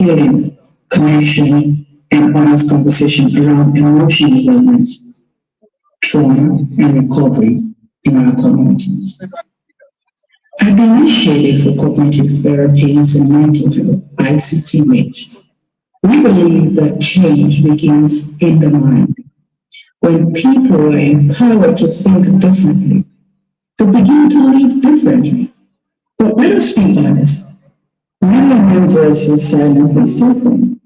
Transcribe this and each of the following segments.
healing, connection, and honest conversation around emotional wellness, trauma, and recovery in our communities. At the Initiative for Cognitive Therapies and Mental Health, ICTMH, we believe that change begins in the mind. When people are empowered to think differently, to begin to live differently. But let us be honest, many among us are silently suffering.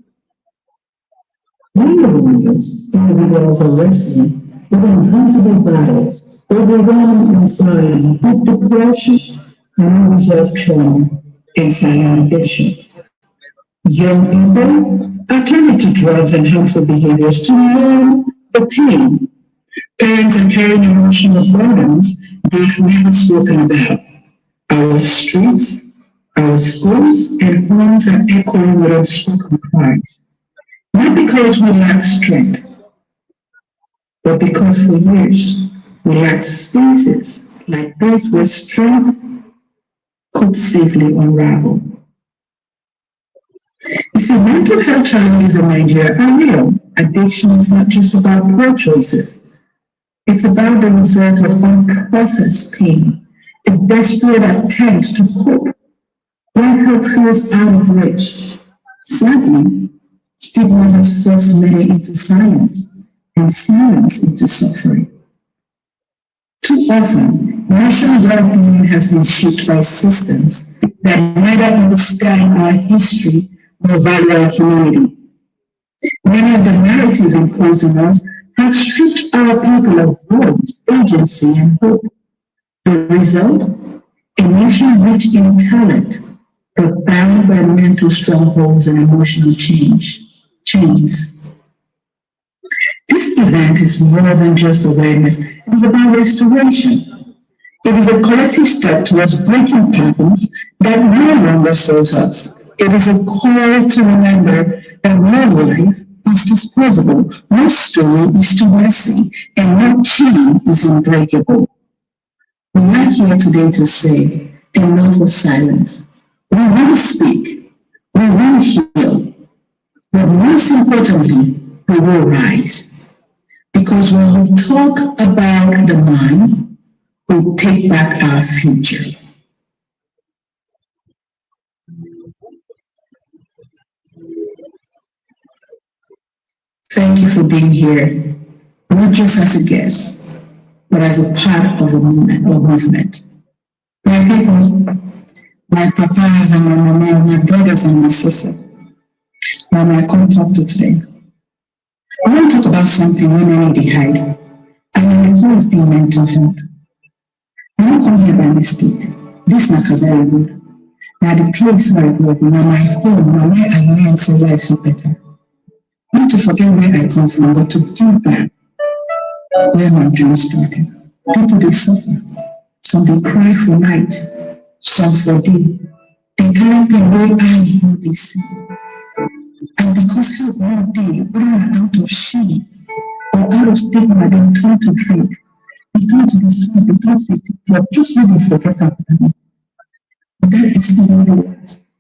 Many among us, individuals are wrestling with invisible battles, overwhelming anxiety, deep depression, unresolved trauma, and silent addiction. Young people are turning to drugs and harmful behaviors to numb the pain. Parents are carrying emotional burdens they've never spoken about. Our streets, our schools, and homes are echoing with unspoken cries. Not because we lack strength, but because for years we lacked spaces like this where strength could safely unravel. You see, mental health challenges in Nigeria are real. Addiction is not just about poor choices. It's about the result of unprocessed pain, a desperate attempt to cope when help feels out of reach. Sadly, stigma has forced many into silence, and silence into suffering. Too often, national well-being has been shaped by systems that neither understand our history nor value our humanity. Many of the narratives imposed on us have stripped our people of voice, agency, and hope. The result? A nation rich in talent, but bound by mental strongholds and emotional chains. This event is more than just awareness, it is about restoration. It is a collective step towards breaking patterns that no longer serves us. It is a call to remember that no life is disposable, no story is too messy, and no chain is unbreakable. We are here today to say, enough of silence. We will speak, we will heal, but most importantly, we will rise. Because when we talk about the mind, we take back our future. Thank you for being here, not just as a guest, but as a part of a movement. My people, my papas and my mama, my brothers and my sisters, Mama, I come talk to today. I want to talk about something women need to hide. And I call it the mental health. I don't come here by mistake. This na Kazari Road. Now the place where I grew up, now my home, now where I learned say life is better. Not to forget where I come from, but to think back where my dream started. People they suffer. Some they cry for night, some for day. They carry pain where I know they see. And because help one day, run out of shame or out of stigma, they turn to drink. They turn to the sweet, they turn to the TikTok, just when they forget about them. That is still what it was.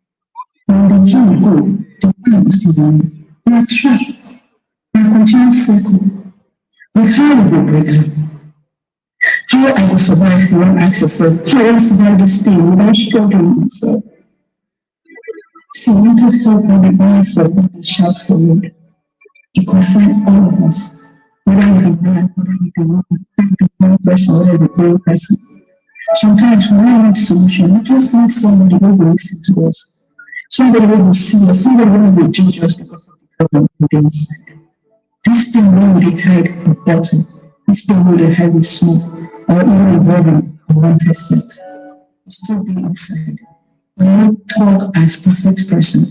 When the young go, the pain will still remain. We are trapped. We are continuous circle. But how we go break up? How I will survive, you won't ask yourself. How I will survive this pain without struggling myself? See, mental health will be only for people shout for wood. It concerns all of us. Whether you be man, whether you be woman, whether you be one person, whether you be one person. Sometimes we don't need solution. We just need somebody who will listen to us. Somebody who will see us. Somebody who will judge us because of the problem on the inside. This thing will they hide with bottle. This thing will they hide with smoke. Or even involving unwanted sex. It's still there inside. We don't talk as perfect person.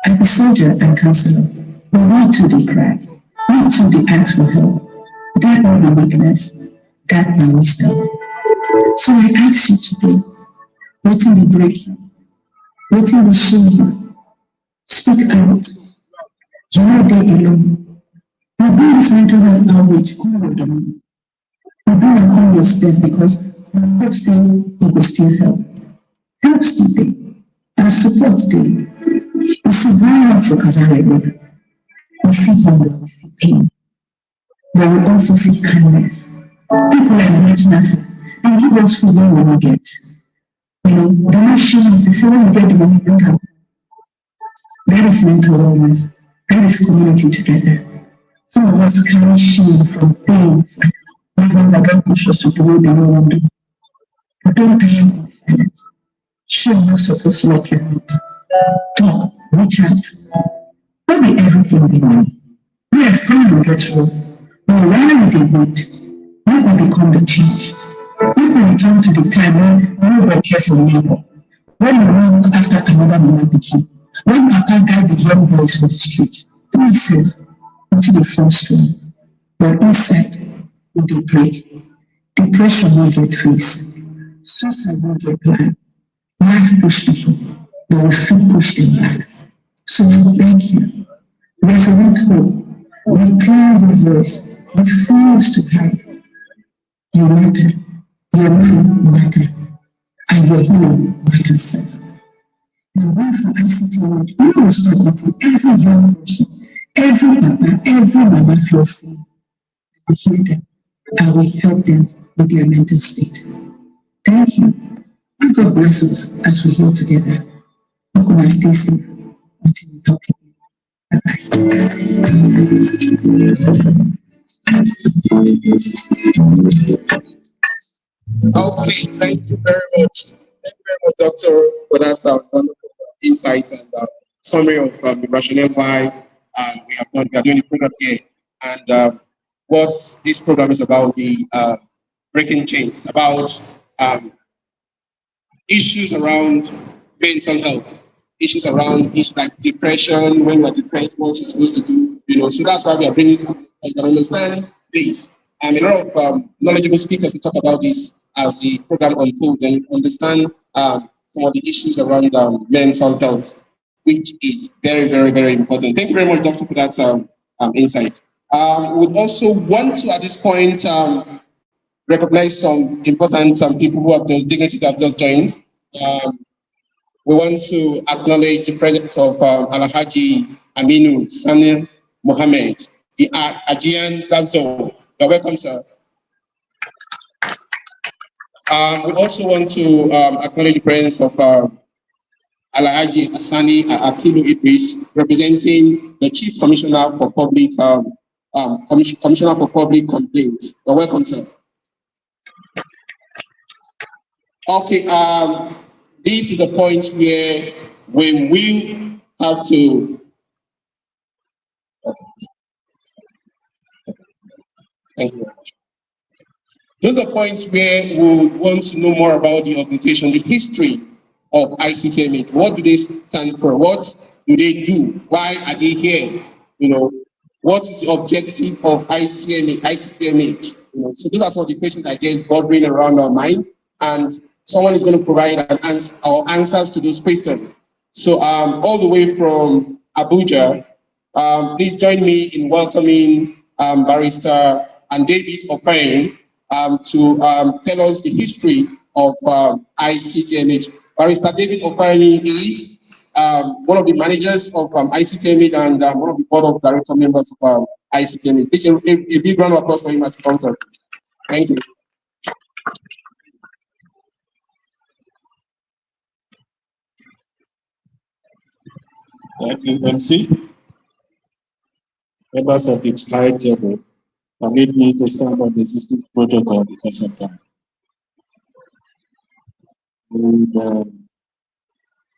I be soldier and counselor. But we too they cry. We too they ask for help. That not the weakness. That not wisdom. So I ask you today, what in the break you? What in the shame you? Speak out. You're not there alone. We bring this mental health outreach come with them. We bring them on your step because we hope saying it will still help. Help still there. And support there. You see violence for Kazare. We see hunger, we see pain, but we also see kindness. People like National they give us food when we get. They're not showing us. They say when we get the money, bring out. That is mental wellness. That is community together. Some of us carry shame from things that God push us to do what they don't want to do. But don't die in silence. Shame not supposed to lock your mouth. Talk, reach out. Don't be everything we need. Yes, time will get through. But while they wait, we will become the change. We will return to the time when nobody cares for neighbor. When we look after another mama pikin. When Papa guide the young boys for the street. Please safe until they fall stone. But inside, we dey break. Depression will get face. Suicide will get plan. Life push people, but we still push them back. So we beg you, resolute hope, reclaim your voice, refuse to hide. You matter, your mind matter, and your healing matters. The way for ICT world, we will start meeting every young person, every papa, every mama feels seen. We hear them, and we help them with their mental state. Thank you. May God bless us as we heal together. How can I stay safe until we talk again? Okay, thank you very much. Thank you very much, Doctor, for that wonderful insight and summary of the rationale why we are doing the program here, and what this program is about, the breaking chains, about um, issues around mental health, issues around issues like depression, when you're depressed, what you're supposed to do, So that's why we are bringing some. I can understand this. A lot of knowledgeable speakers will talk about this as the program unfolds and understand some of the issues around mental health, which is very, very, very important. Thank you very much, Doctor, for that insight. We would also want to, at this point, recognize some important people who have those dignitaries that have just joined. Um, we want to acknowledge the presence of Alhaji Aminu Sanir Mohammed, the Ajian Zazo. You're welcome, sir. We also want to acknowledge the presence of Alhaji Asani Akilu Idris, representing the Chief Commissioner for Commissioner for Public Complaints. You're welcome, sir. Okay, this is the point where we will have to. Okay, thank you very much. This is the point where we want to know more about the organization, the history of ICTMH. What do they stand for? What do they do? Why are they here? What is the objective of ICTMH? So those are some of the questions I guess bothering around our mind, and someone is going to provide an answer or answers to those questions. So all the way from Abuja, please join me in welcoming Barrister and David Ofein to tell us the history of ICTMH. Barrister David Ofein is one of the managers of ICTMH and one of the board of director members of ICTMH. Please a big round of applause for him as he comes up. Thank you. Thank you, MC. Members of the high table, permit me to stand on the existing protocol because of time. And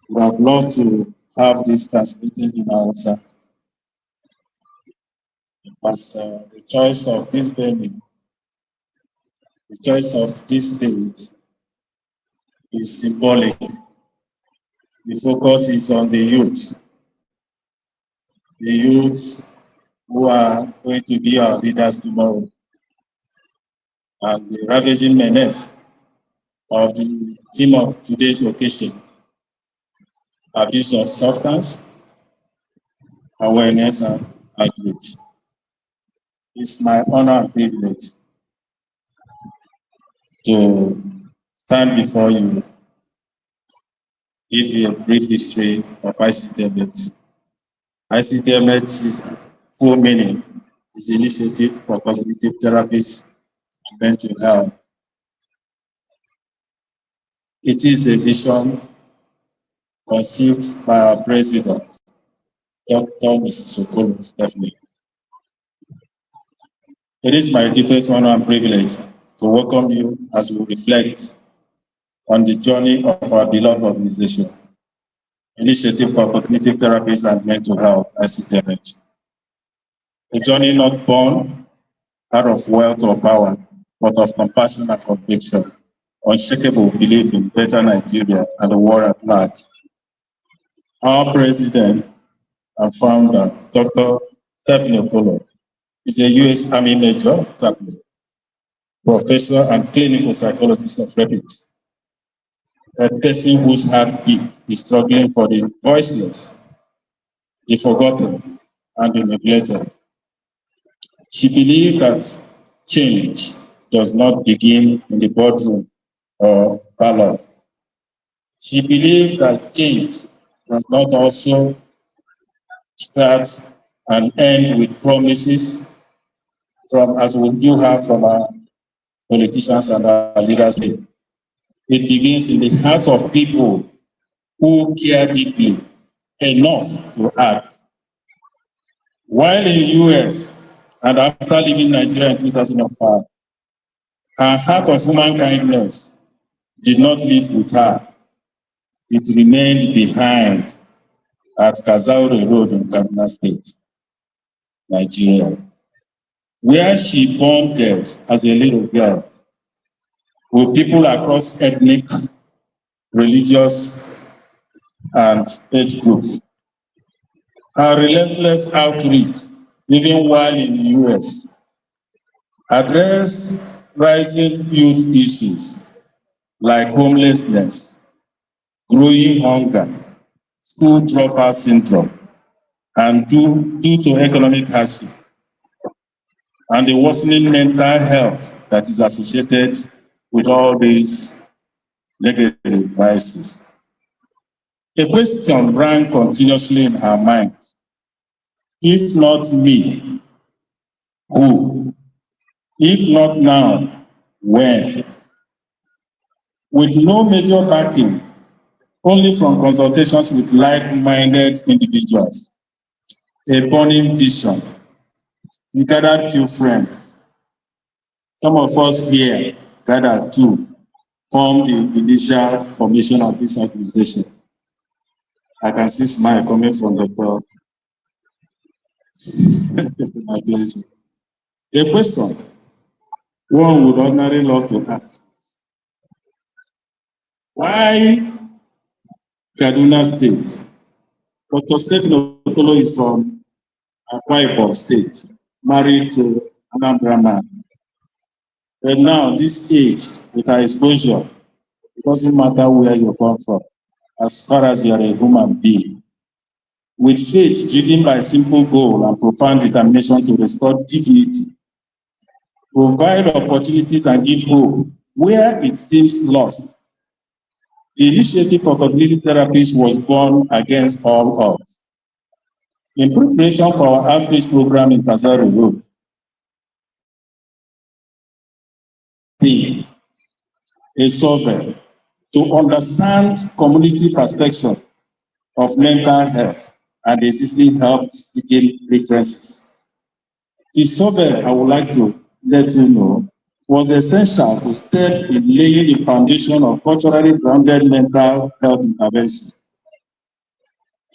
we have loved to have this transmitted in Hausa. As the choice of this venue, the choice of this date is symbolic. The focus is on the youth who are going to be our leaders tomorrow, and the ravaging menace of the theme of today's occasion, abuse of substance, awareness, and outreach. It's my honor and privilege to stand before you, give you a brief history of ICTMH ICTMH's full meaning is Initiative for Cognitive Therapies and Mental Health. It is a vision conceived by our president, Dr. Mrs. Okolo Stephanie. It is my deepest honor and privilege to welcome you as we reflect on the journey of our beloved organization, Initiative for Cognitive Therapies and Mental Health, ICTMH. A journey not born out of wealth or power, but of compassion and conviction, unshakable belief in better Nigeria and the world at large. Our president and founder, Dr. Stephanie Okolo, is a U.S. Army Major, professor and clinical psychologist of repute, a person whose heartbeat is struggling for the voiceless, the forgotten, and the neglected. She believed that change does not begin in the boardroom or ballot. She believed that change does not also start and end with promises from, as we do have from our politicians and our leaders. It begins in the hearts of people who care deeply enough to act. While in the US and after leaving Nigeria in 2005, her heart of human kindness did not live with her. It remained behind at Kazaure Road in Kaduna State, Nigeria, where she bonded as a little girl with people across ethnic, religious, and age groups. Her relentless outreach, even while in the US, addressed rising youth issues like homelessness, growing hunger, school dropout syndrome, and due to economic hardship, and the worsening mental health that is associated with all these negative vices. A question rang continuously in her mind: if not me, who? If not now, when? With no major backing, only from consultations with like-minded individuals, a burning vision. We gathered few friends. Some of us here gathered too, formed the initial formation of this organization. I can see smile coming from Dr. My pleasure. A question one would ordinarily love to ask: why Kaduna State? Dr. Stephen Okolo is from Akwa Ibom State, married to Anambra man. But now, this age, with our exposure, it doesn't matter where you come from, as far as you are a human being. With faith driven by simple goal and profound determination to restore dignity, provide opportunities and give hope where it seems lost. The Initiative for Cognitive Therapies was born against all odds. In preparation for our outreach program in Kazaure Road, a survey to understand community perspective of mental health and existing health-seeking preferences. The survey, I would like to let you know, was essential to step in laying the foundation of culturally grounded mental health intervention.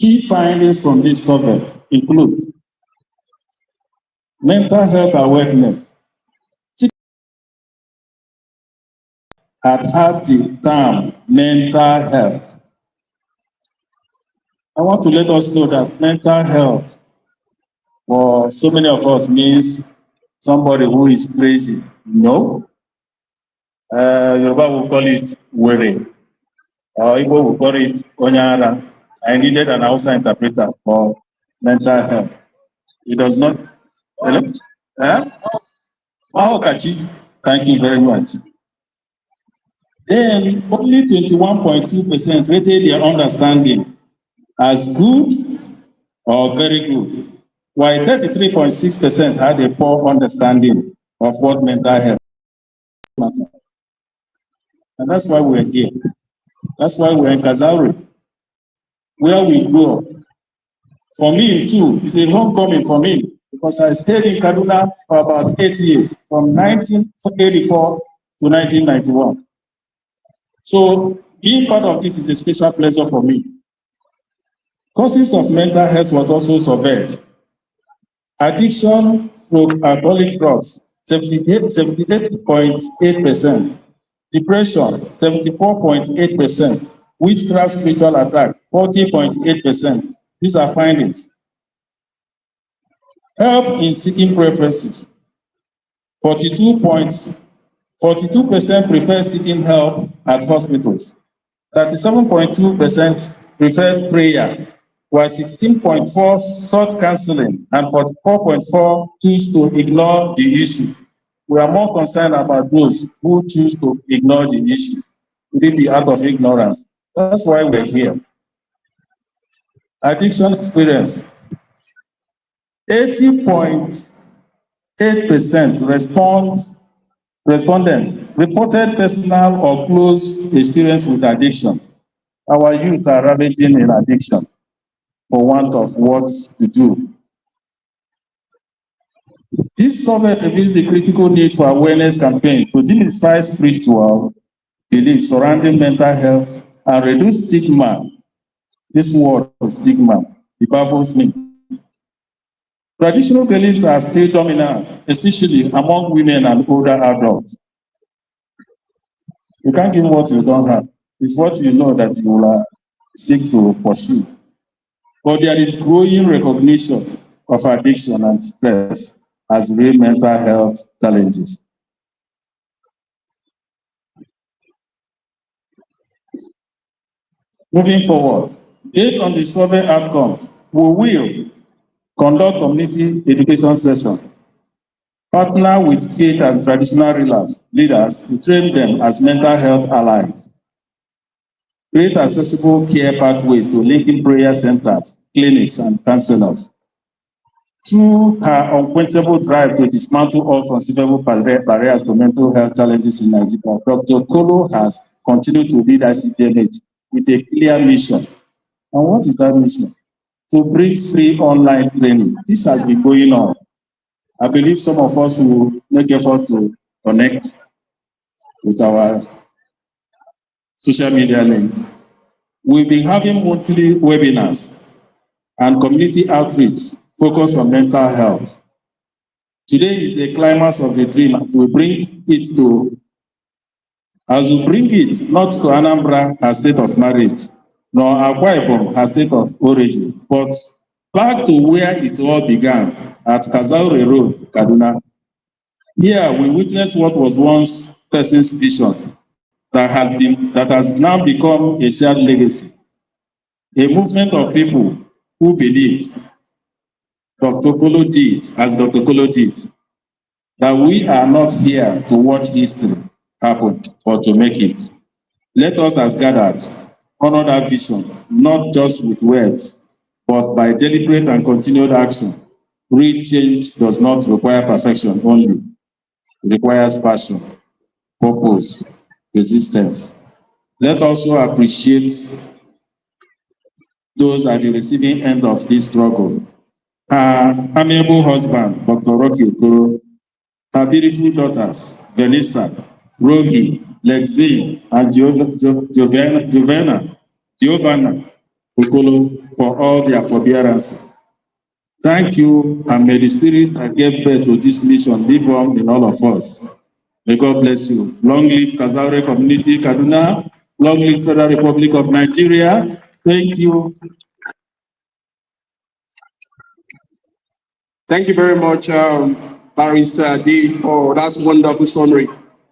Key findings from this survey include mental health awareness. Had the term mental health. I want to let us know that mental health for so many of us means somebody who is crazy. No. Yoruba will call it were, or Igbo will call it onyara. I needed an Hausa interpreter for mental health. It does not. Hello? Kachi, thank you very much. Then only 21.2% rated their understanding as good or very good, while 33.6% had a poor understanding of what mental health matters. And that's why we're here. That's why we're in Kazauri, where we grew up. For me, too, it's a homecoming for me because I stayed in Kaduna for about 8 years, from 1984 to 1991. So being part of this is a special pleasure for me. Causes of mental health was also surveyed. Addiction through alcoholic drugs, 78.8%. Depression, 74.8%. Witchcraft spiritual attack, 40.8%. These are findings. Help in seeking preferences, 42% prefer seeking help at hospitals. 37.2% preferred prayer, while 16.4% sought counseling, and 44.4% choose to ignore the issue. We are more concerned about those who choose to ignore the issue. Could it be out of ignorance? That's why we're here. Addiction experience. 80.8% respondents reported personal or close experience with addiction. Our youth are ravaging in addiction for want of what to do. This survey reveals the critical need for awareness campaign to demystify spiritual beliefs surrounding mental health and reduce stigma. This word, stigma, it baffles me. Traditional beliefs are still dominant, especially among women and older adults. You can't give what you don't have. It's what you know that you will seek to pursue. But there is growing recognition of addiction and stress as real mental health challenges. Moving forward, based on the survey outcomes, we will conduct community education sessions, partner with faith and traditional leaders to train them as mental health allies, create accessible care pathways to linking prayer centers, clinics, and counselors. Through her unquenchable drive to dismantle all conceivable barriers to mental health challenges in Nigeria, Dr. Kolo has continued to lead ICTMH with a clear mission. And what is that mission? To bring free online training. This has been going on. I believe some of us will make effort to connect with our social media links. We'll be having monthly webinars and community outreach focused on mental health. Today is the climax of the dream. We bring it not to Anambra, her state of marriage, nor Akwa Ibom, her state of origin, but back to where it all began, at Kazaure Road, Kaduna. Here we witness what was once person's vision that has now become a shared legacy. A movement of people who believed Dr. Kolo did, that we are not here to watch history happen, but to make it. Let us as gathered honor that vision, not just with words, but by deliberate and continued action. Real change does not require perfection only. It requires passion, purpose, resistance. Let us also appreciate those at the receiving end of this struggle. Her amiable husband, Dr. Rocky Okoro, her beautiful daughters, Vanessa, Rohi, Lexine, and Giovanna Okolo, for all their forbearances. Thank you, and may the spirit that gave birth to this mission live on in all of us. May God bless you. Long live Kazaure Community, Kaduna. Long live Federal Republic of Nigeria. Thank you. Thank you very much, Barrister D, for that wonderful summary.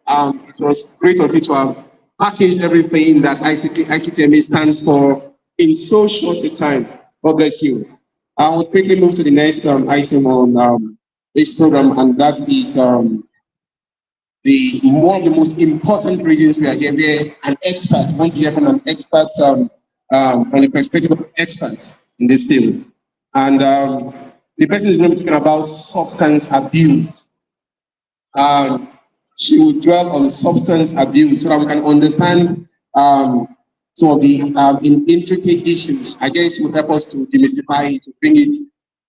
It was great of you to have packaged everything that ICTMA stands for in so short a time. God bless you. I will quickly move to the next item on this program, and that is one of the most important reasons we are here. We're an expert. We want to hear from an expert, from the perspective of experts in this field. And the person is going to be talking about substance abuse. She will dwell on substance abuse so that we can understand some of the intricate issues. I guess she will help us to demystify it, to bring it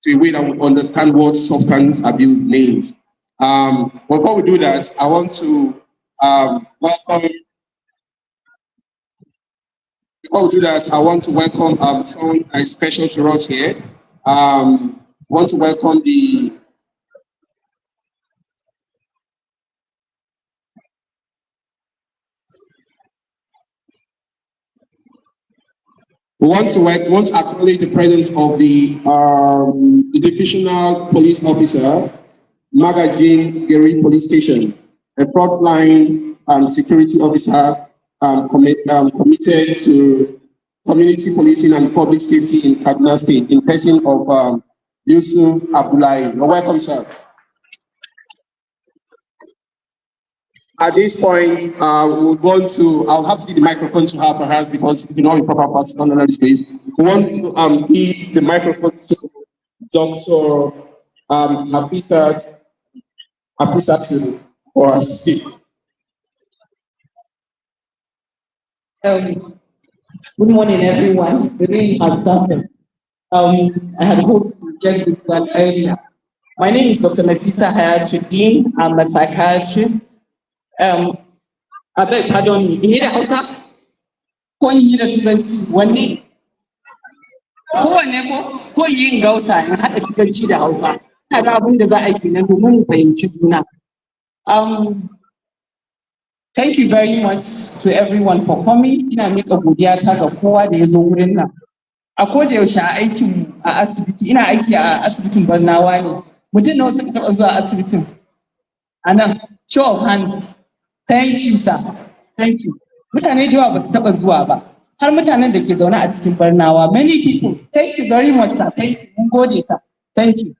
to a way that we understand what substance abuse means. Before we do that, I want to welcome. Before we do that, I want to welcome someone special to us here. Want to welcome the We want to acknowledge the presence of the divisional police officer, Magajin Gary Police Station, a frontline security officer committed to community policing and public safety in Kaduna State, in person of Yusuf Abdullahi. You're welcome, sir. At this point, I'll have to give the microphone to her perhaps because it will not be proper for us to under this space. We want to give the microphone to Dr. Hafizat for us. Good morning, everyone. The day has started. I had hoped to get this done earlier. My name is Dr. Nafisa Hayatuddin. I'm a psychiatrist. I beg pardon me. In the Hausa? Ko yi da Turanci wanne? Kowanne ko yin Hausa in haɗa Turanci da Hausa. Ina ga abin da za a yi kenan domin mu fahimci juna. Thank you very much to everyone for coming. Ina miƙa godiya ta ga kowa da ya zo wurin nan. A koda yaushe a aikin a asibiti, ina aiki a asibitin Barnawa ne. Mutum nawa suka taɓa zuwa asibitin? A nan, show of hands. Thank you, sir. Thank you. Mutane da yawa ba su taɓa zuwa ba. Har mutanen da ke zaune a cikin Barnawa. Many people. Thank you very much, sir. Thank you. Mun gode, sir. Thank you.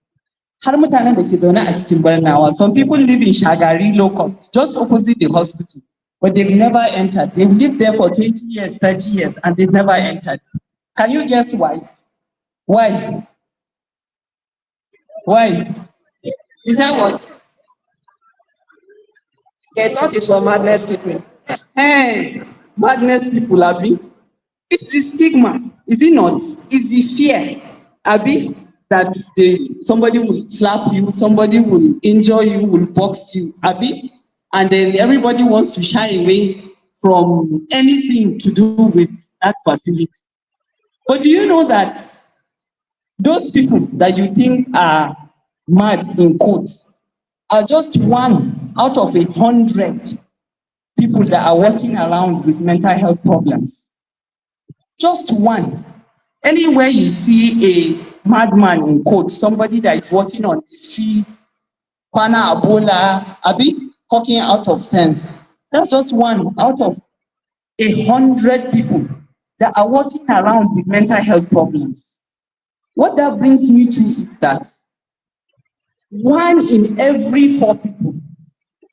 Har mutanen da ke zaune a cikin Barnawa. Some people live in Shagari locus, just opposite the hospital. But they've never entered. They've lived there for 20 years, 30 years, and they've never entered. Can you guess why? Why? Why? Is that what? They thought it's for madness people. Hey, madness people, Abi. It's the stigma, is it not? It's the fear, Abi, that somebody will slap you, somebody will injure you, will box you, Abi, and then everybody wants to shy away from anything to do with that facility. But do you know that those people that you think are mad in quotes are just one out of 100 people that are walking around with mental health problems? Just one. Anywhere you see a madman in quotes, somebody that is walking on the street, Kwana Abola, Abi, talking out of sense, that's just one out of 100 people that are walking around with mental health problems. What that brings me to is that 1 in every 4 people.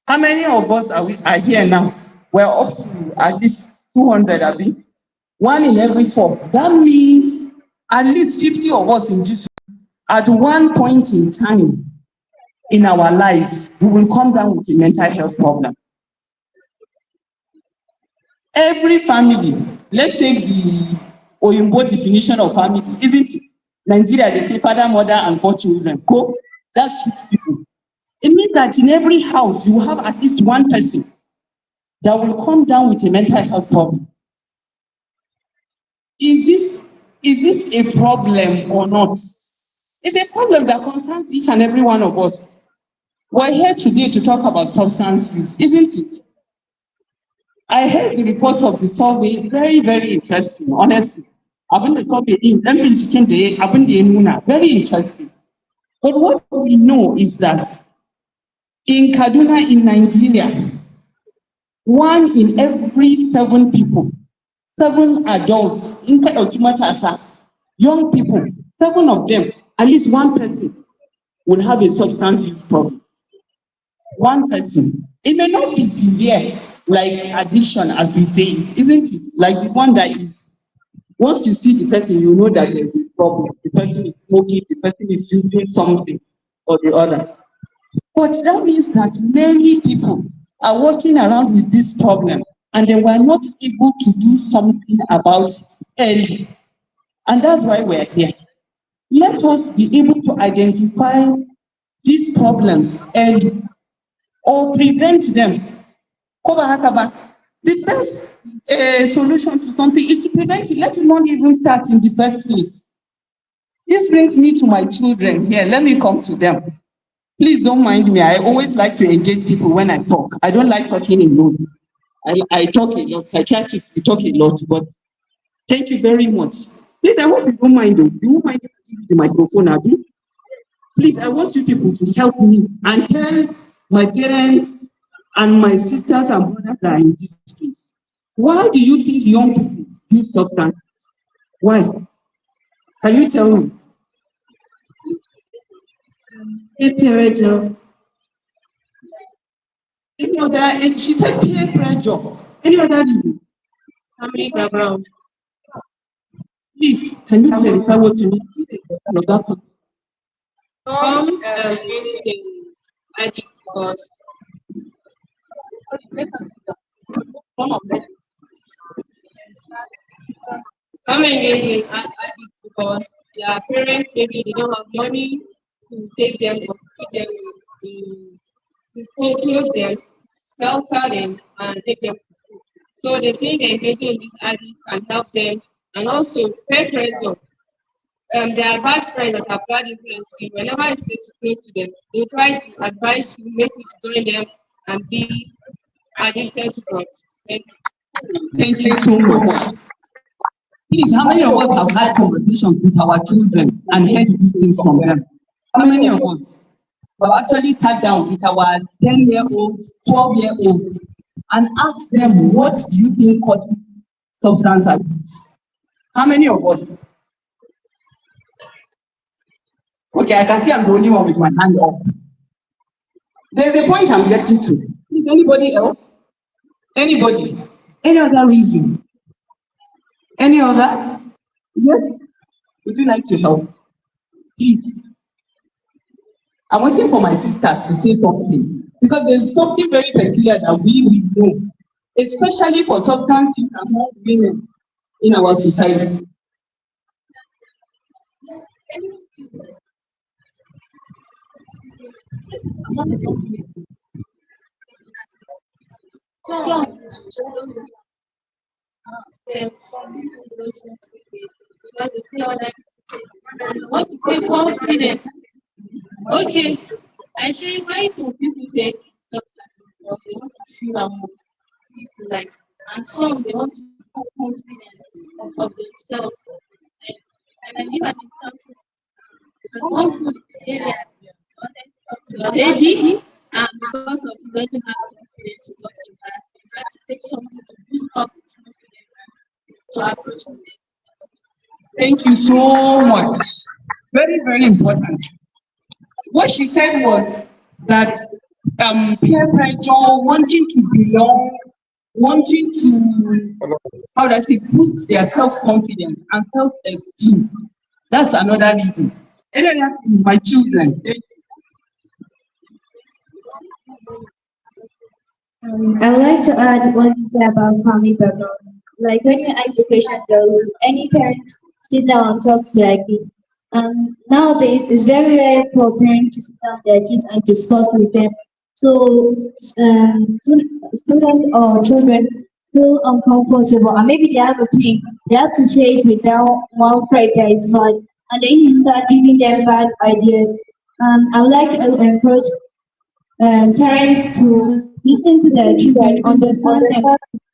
How many of us are here now? We're up to at least 200, Abi. 1 in every 4. That means at least 50 of us in this, at one point in time in our lives, we will come down with a mental health problem. Every family, let's take the Oyinbo definition of family, isn't it? Nigeria, they say father, mother, and 4 children. Go. That's 6 people. It means that in every house, you have at least one person that will come down with a mental health problem. Is this a problem or not? It's a problem that concerns each and every one of us. We're here today to talk about substance use, isn't it? I heard the reports of the survey, very, very interesting, honestly. Abin da survey din, dan binciken da abin da ya nuna, very interesting. But what we know is that in Kaduna, in Nigeria, 1 in every 7 people, 7 adults, in ka ɗauki matasa, young people, 7 of them, at least 1 person will have a substance use problem. 1 person. It may not be severe, like addiction, as we say it, isn't it? Like the one that is, once you see the person, you know that there's a problem. problem. The person is smoking, the person is using something or the other. But that means that many people are walking around with this problem and they were not able to do something about it early. And that's why we're here. Let us be able to identify these problems early or prevent them. Ko ba haka ba? The best solution to something is to prevent it. Let it not even start in the first place. This brings me to my children here. Let me come to them. Please don't mind me. I always like to engage people when I talk. I don't like talking alone. I talk a lot. Psychiatrists, we talk a lot, but thank you very much. Please, I hope you don't mind. Do you mind if I give you the microphone, Abby? Please, I want you people to help me and tell my parents and my sisters and brothers that are in this case. Why do you think young people use substances? Why? Can you tell me? Peer pressure. Any other, and she said peer pressure. Any other reason? Family background. Please, can you clarify what you mean? Some engage in addict because some engage in addict because their parents maybe they don't have money to take them or put them in to clothe them, shelter them, and take them. So they think engaging in this addict can help them, and also peer pressure. There are bad friends that are bad influence to you. Whenever I stay too close to them, they try to advise you, make you to join them, and be addicted to drugs. Thank you so much. Please, how many of us have had conversations with our children and heard these things from them? How many of us have actually sat down with our 10-year-olds, 12-year-olds, and asked them, what do you think causes substance abuse? How many of us? Okay, I can see I'm the only one with my hand up. There's a point I'm getting to. Is anybody else? Anybody? Any other reason? Any other? Yes? Would you like to help? Please. I'm waiting for my sisters to say something because there's something very peculiar that we know, especially for substance use among women in our society. Yes, because they see other people want to feel confident. Okay, I say why some people take substances because they want to feel among people like, and some they want to feel confident of themselves. Like, I can give an example. Because one good area wanted to talk to a lady, and because of he doesn't have confidence to talk to her, he had to take something to boost up his confidence to approach her. Thank you so much. Very, very important. What she said was that peer pressure, wanting to belong, wanting to, how do I say, boost their self-confidence and self-esteem. That's another reason. Any other thing, my children? I would like to add what you said about family background. Like when you ask the question, girl, any parent sit down and talk to their kids? Nowadays, it's very rare for parents to sit down with their kids and discuss with them. So, students or children feel uncomfortable, and maybe they have a pain. They have to say it without one friend that is bad, and then you start giving them bad ideas. I would like to encourage parents to listen to their children, understand them.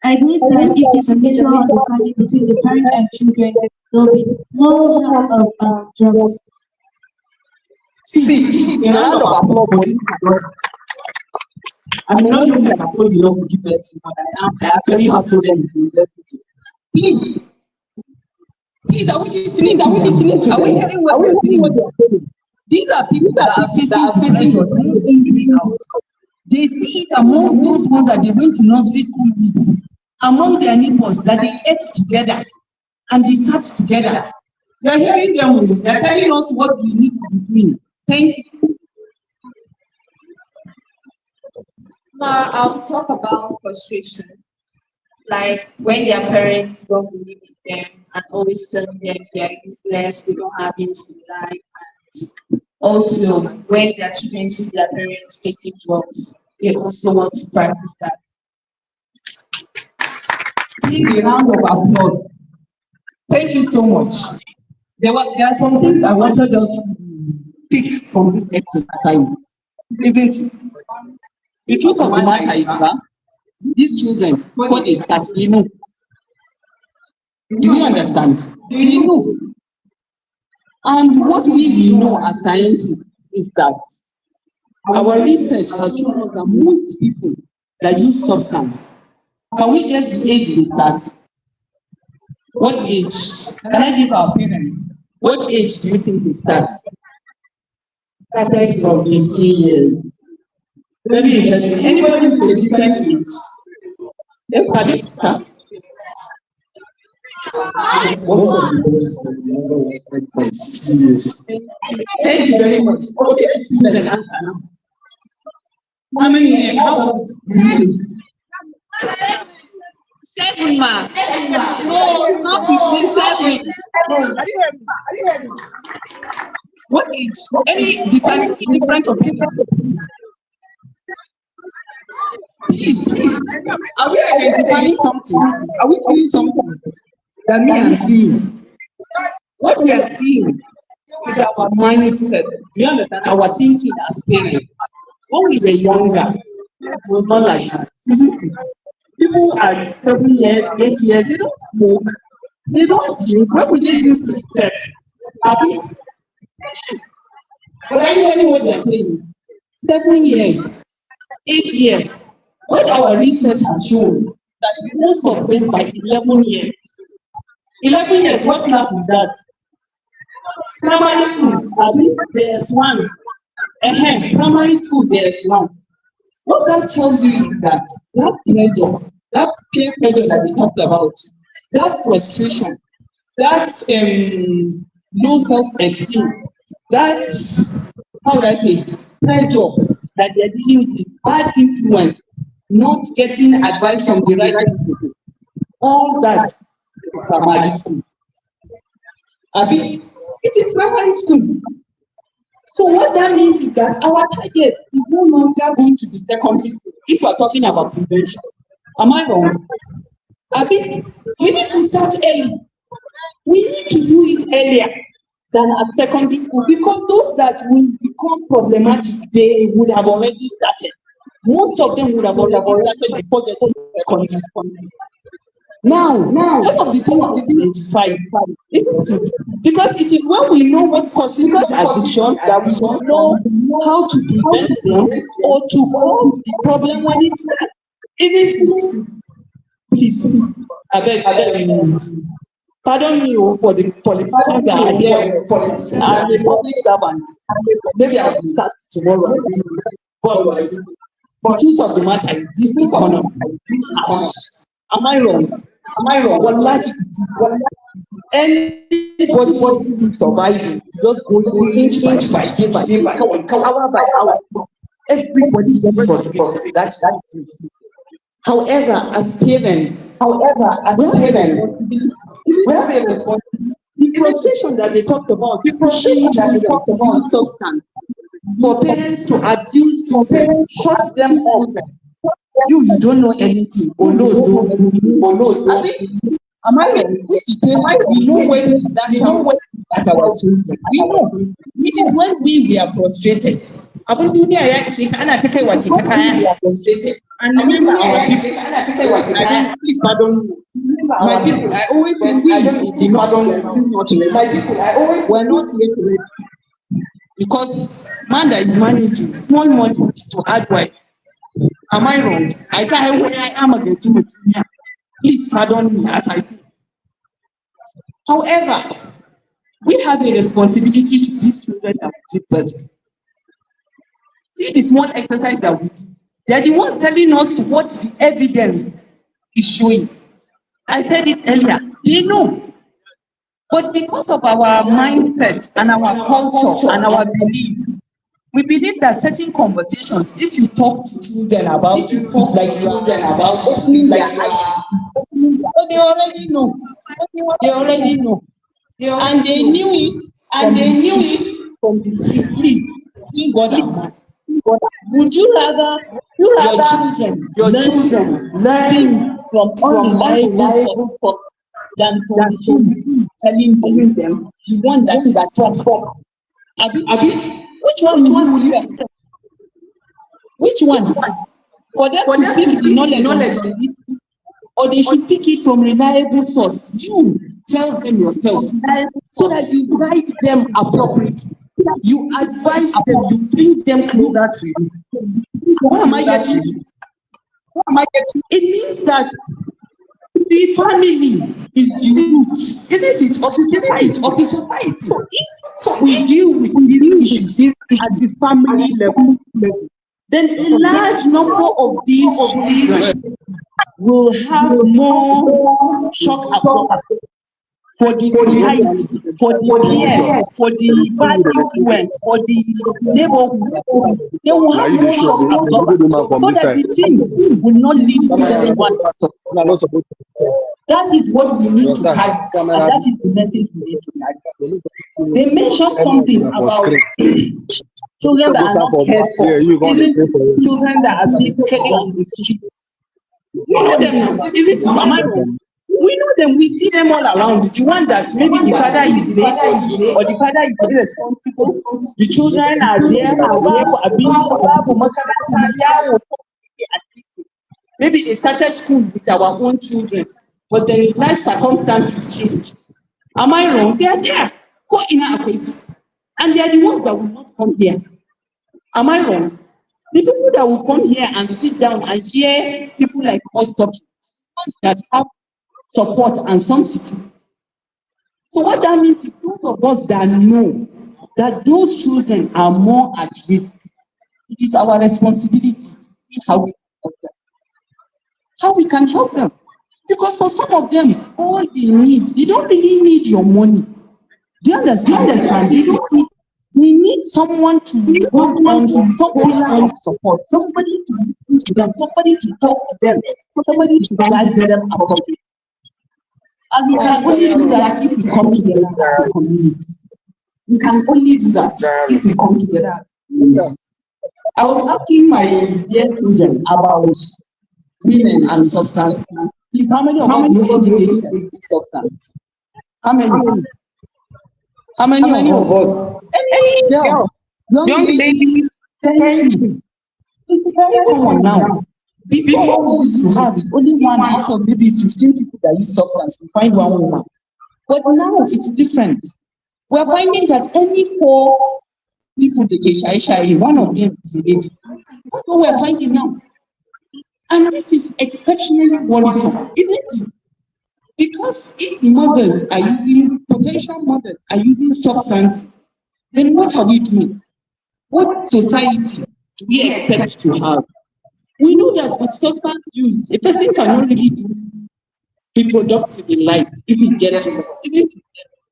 I believe that if there's a mutual understanding between the parent and children, there will be no harm of drugs. See, a round of applause for this. I may not look like I'm old enough to give birth to, but I actually have children in university. Please, please, are we listening to them? Are we hearing what they're saying? These are people that are facing pressure day in, day out. They see it among those ones that they went to nursery school with, among their neighbors that they ate together and they sat together. We are hearing them. They are telling us what we need to be doing. Thank you. Ma, I'll talk about frustration, like when their parents don't believe in them and always telling them they are useless, they don't have use in life. Also, when their children see their parents taking drugs, they also want to practice that. Give a round of applause. Thank you so much. There are some things I wanted us to pick from this exercise, isn't it? The truth of the matter is that these children, before they start, they know. Do you understand? They know. And what we know as scientists is that our research has shown us that most people that use substance, can we get the age they start? What age? Can I give our parents? What age do you think they start? Started from 15 years. Very interesting. Anybody with a different age? Everybody, sir? Most of the boys that the number was like 60 years. Thank you very much. Okay, children answer now. How many? How old do you think? 7, ma. No, not 57. What age? Any different opinion? Please, are we identifying something? Are we seeing something that me I'm seeing? What we are seeing is our mindset. Do you understand? Our thinking as parents. When we were younger, it was not like that, isn't it? People at 7 years, 8 years, they don't smoke, they don't drink. Why would they do this? Abi? But are you hearing what they're saying? 7 years, 8 years. What our research has shown that most of them by 11 years. 11 years, what class is that? Primary school, Abi, JS1. Primary school, JS1. What that tells you is that pressure, that peer pressure that they talked about, that frustration, that low self-esteem, that, how would I say, pressure that they're dealing with, bad influence, not getting advice from the right people, all that is primary school. Abi, it is primary school. So what that means is that our target is no longer going to be secondary school if we are talking about prevention. Am I wrong? Abi, we need to start early. We need to do it earlier than at secondary school because those that will become problematic, they would have already started. Most of them would have already started before getting to secondary school. Now, some of the things we identify, isn't it? Because it is when we know what causes these addictions that we will know how to prevent them or to call the problem when it starts, isn't it? Please, abeg, pardon me for the politicians that are here. I'm a public servant. Maybe I'll be sacked tomorrow. But the truth of the matter is this economy is harsh. Am I wrong? Wallahi, anybody surviving is just going inch by inch, day by hour by hour. Everybody is frustrated. That's the truth. However, as parents, we have a responsibility. The frustration that they talked about, pushing children to use substance, for parents to abuse children, shut them up. You don't know anything. Oh no. Am I wrong? We the parents, we know when we dash out at our children. We know. It is when we are frustrated. Abin duniya ya ishe ka ana ta kai wake ta kaya. And remember our people, I don't, please pardon me. My people, I always think we did not we're not yet ready. Because man that is managing small money is to hard work. Am I wrong? I am against you. Please pardon me as I say. However, we have a responsibility to these children that we give birth to. See the small exercise that we do. They are the ones telling us what the evidence is showing. I said it earlier. They know. But because of our mindset and our culture and our belief, we believe that certain conversations, if you talk to children about it, it's like you are opening their eyes to it. So they already know. They already know. And they knew it from the street. Please, between God and man. Would you rather your children learn things from unreliable sources than from you telling them the one that is proper? Which one will you prefer? Which one? For them to pick the knowledge on the street, or they should pick it from reliable source? You tell them yourself so that you guide them appropriately. You advise them, you bring them closer to you. What am I getting to? It means that the family is the root, isn't it, of the society. So if we deal with these issues at the family level, then a large number of these children will have more shock absorber for the society, for the peers, for the bad influence, for the neighborhood. They will have more shock absorber so that the thing will not lead them to one. That is what we need to carry, and that is the message we need to carry. They mentioned something about children that are not cared for, even children that are physically on the street. We know them now, isn't it? Am I wrong? We know them, we see them all around. The one that maybe the father is late or the father is irresponsible, the children are there, babu abinci, babu makaranta, yawo, maybe they started school with our own children, but their life circumstances changed. Am I wrong? They are there. Go in our place. And they are the ones that will not come here. Am I wrong? The people that will come here and sit down and hear people like us talking, ones that have support and some security. So what that means is those of us that know that those children are more at risk, it is our responsibility to see how we can help them. How we can help them. Because for some of them, all they need, they don't really need your money. Do you understand? They need someone to hold on to, some pillar of support, somebody to listen to them, somebody to talk to them, somebody to guide them appropriately. And we can only do that if we come together as a community. We can only do that if we come together as a community. I was asking my dear children about women and substance. Please, how many of us know any lady that uses substance? How many? How many of us? Any girl, young lady, thank you. It's very common now. Before, what we used to have is only one out of maybe 15 people that use substance. We find one woman. But now it's different. We're finding that any 4 people they get shy, one of them is a lady. That's what we're finding now. And this is exceptionally worrisome, isn't it? Because if mothers are using, potential mothers are using substances, then what are we doing? What society do we expect to have? We know that with substance use, a person cannot really be productive in life if he gets to even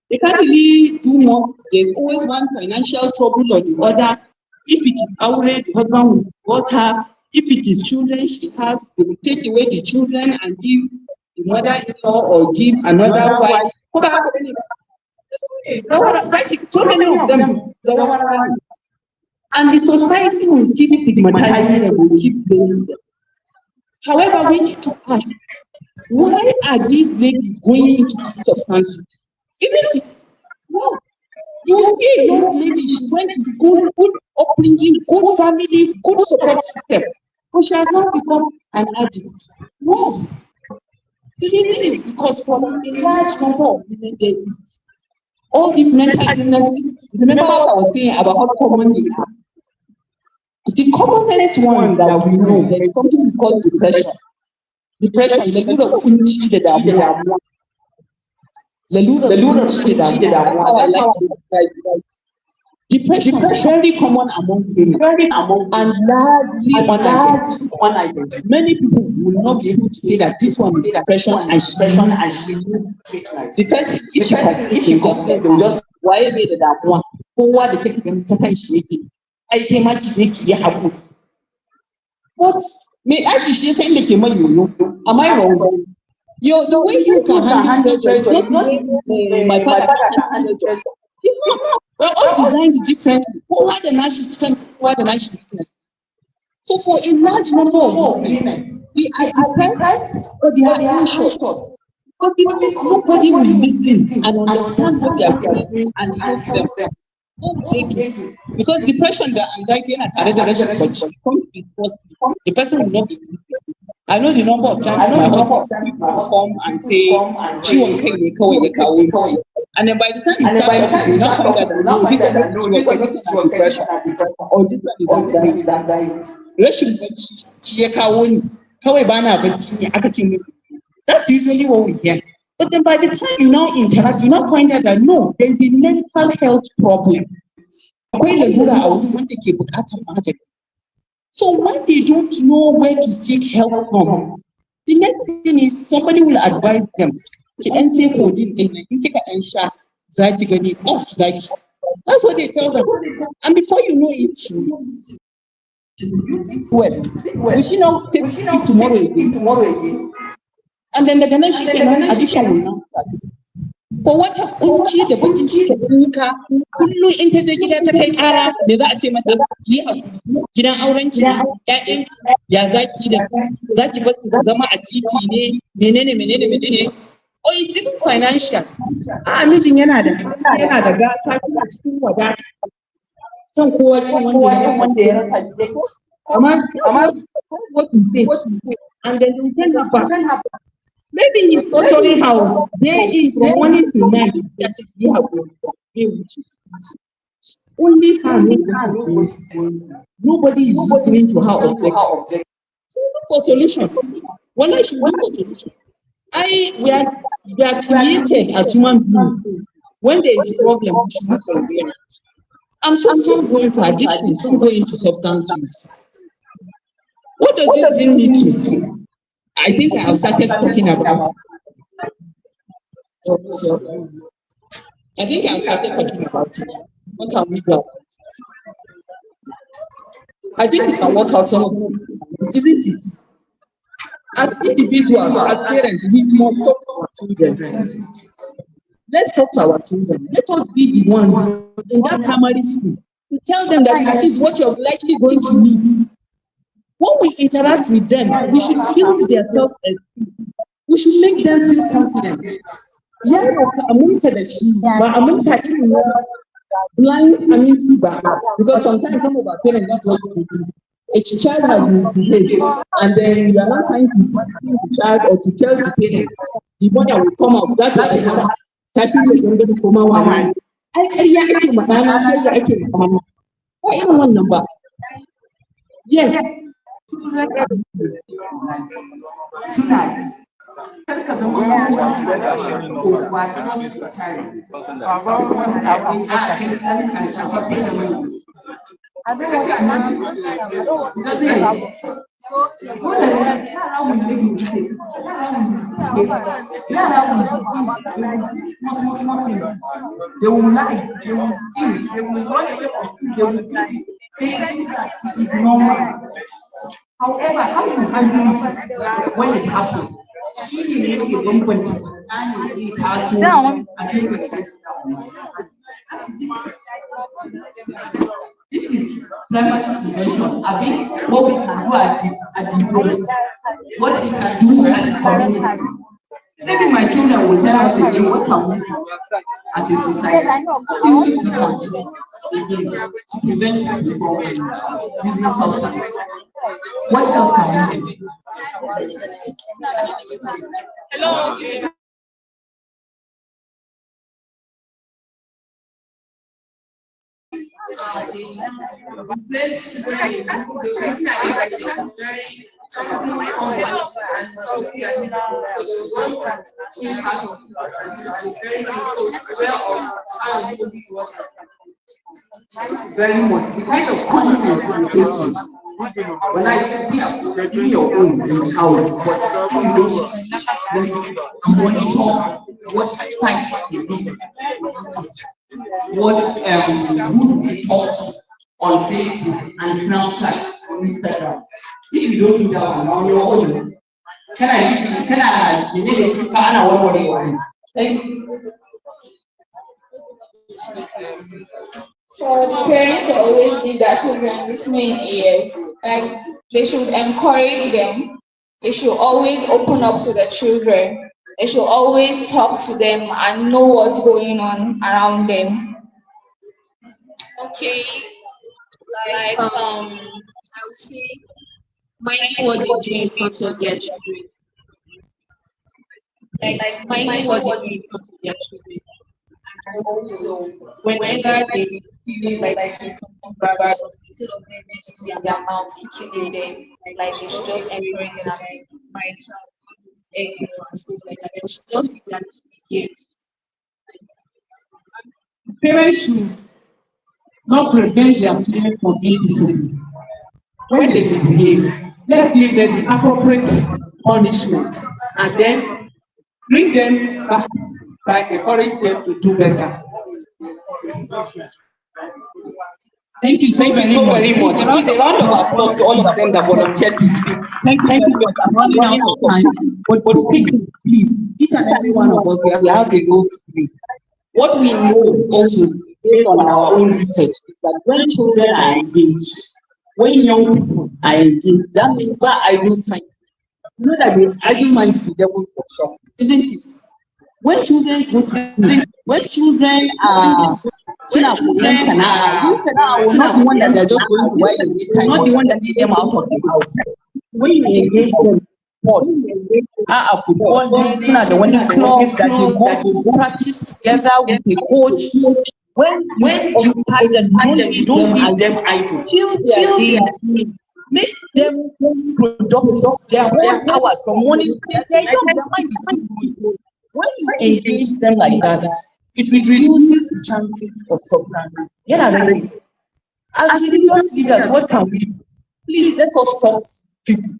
they can't really do more. There's always one financial trouble or the other. If it is outrage, the husband will divorce her. If it is children she has, they will take away the children and give the mother-in-law or give another wife. So many of them. And the society will keep stigmatizing them, will keep blaming them. However, we need to ask, why are these ladies going into this substance use? Isn't it? No. You will see a young lady, she went to school, good upbringing, good family, good support system, but she has now become an addict. No. The reason is because for a large number of women, there is all these mental illnesses. Remember what I was saying about how common they are? The commonest ones that we know, there is something we call depression. Depression, lalura kunci da damuwa. Lalura kunci da damuwa. That's how I like to describe it. Depression, very common among women and largely unidentified. Many people will not be able to say that this one is depression and she needs treatment. The first thing, if she complains, they will just waye bai da damuwa kowa da kake gani ta kan shi yake ai kai ma ki je ki yi haƙuri. But me ɗaki shi yasa inda ke mai yoyo, am I wrong? The way you can handle pressure is not the way my father can handle pressure. It's not. We're all designed differently. Kowa da nashi strength, kowa da nashi weakness. So for a large number of women, they are depressed or they are anxious. But because nobody will listen and understand what they are going through and help them. What would they do? Because depression and anxiety are tare da rashin bacci comes because the person will not be sleeping. I know the number of times my husband people come and say ciwon kai ne kawai ya kawo ni. And then by the time you start talking, you now find out that no, this one is ciwon kai, this one is depression, or this one is anxiety. Rashin bacci shi ya kawo ni. Kawai bana bacci ne aka ce min. That's usually what we hear. But then by the time you now interact, you now find out that no, there is a mental health problem. Akwai lalura a wurin wanda ke buƙatar magani. So when they don't know where to seek help from, the next thing is somebody will advise them. Ki ɗan sai codeine ɗin nan, in kika ɗan sha, za ki gani off za ki. That's what they tell them. And before you know it, well, will she now take it tomorrow again? And then daga nan shi kenan addiction will now start. Ko wata kunci da bakin ciki kuka kullum in ta je gida ta kai ƙara me za a ce mata ki hakuri gidan auren ki ƴaƴan ya zaki da su zaki bar su zama a titi ne menene or it's even financial mijin yana da gata kina cikin wadata son kowa kan wanda ya rasa amma what you say and then you send her back. Maybe he's torturing her day in from morning to night. That is you have to deal with you. Only her knows nobody is listening to her objective. She look for solution. When I should look for solution. We are created as human beings. When there is a problem, we should look for a way. And some go into addiction, some go into substance use. What does this bring me to? I think I have started talking about it. Oh, so I think I've started talking about it. What can we do about it? I think we can work out some of it, isn't it? As individuals, as parents, we must talk to our children. Let's talk to our children. Let us be the ones in that primary school to tell them that this is what you're likely going to need. When we interact with them, we should build their self-esteem. We should make them feel confident. Yaro ka aminta da shi ba aminta irin na blind aminci ba, because sometimes some of our parents that's what they do. A child has misbehaved and then you are not trying to discipline the child or to tell the parent. The mother will come out, that is the mother. Tashi ce don gani koma wa ai ƙarya ake magana shi da ake magana. Ba irin wannan ba. Yes. They will lie, they will steal, they will run away from food, they will do it. They think that it is normal. However, how you handle it when it happens, she will make a bump and it has to until the time. This is primary prevention. I mean, what we can do at the home, what we can do at the community. Maybe my children will tell us again what can we do as a society. What do we can do again to prevent people from using substance? What else can we do? Hello. They replace children in very something common and something that is so they want that impact of it. Very well of how you watch very much the kind of content you take in. When I say do your own in the house, but you don't monitor what type you listen, what would be taught on Facebook and Snapchat on Instagram. If you don't do that one on your own, you need to kind of what you want. Thank you. For parents to always give their children listening ears, like they should encourage them. They should always open up to the children. They should always talk to them and know what's going on around them. Okay, I would say minding what they do in front of their children. Like minding what they do in front of their children. And also, whenever they feel like they something bad, instead of them using their mouth, kicking them, like they should just encourage them, like my child, egg and stuff like that. They should just be their ears. Parents should not prevent their children from being disciplined. When they misbehave, let's give them the appropriate punishment and then bring them back by encouraging them to do better. Thank you so very much. Please, a round of applause to all of them that volunteered to speak. Thank you, but I'm running out of time. But quickly, please, each and every one of us, we have a role to play. What we know also, based on our own research, is that when children are engaged, when young people are engaged, that means that idle time. You know that the idle mind is the devil's workshop, isn't it? When children go to school, when children are not the one that they're just going to while in the time, not the one that take them out of the house. When you engage them, sports, football leagues, the one the club that they go to practice together with a coach. When you occupy them, you don't leave them idle. Feel their day, make them productive. Their whole hours from morning to night, their mind is still going. When you engage them like that, it reduces the chances of substance. As religious leaders, what can we do? Please let us talk to people.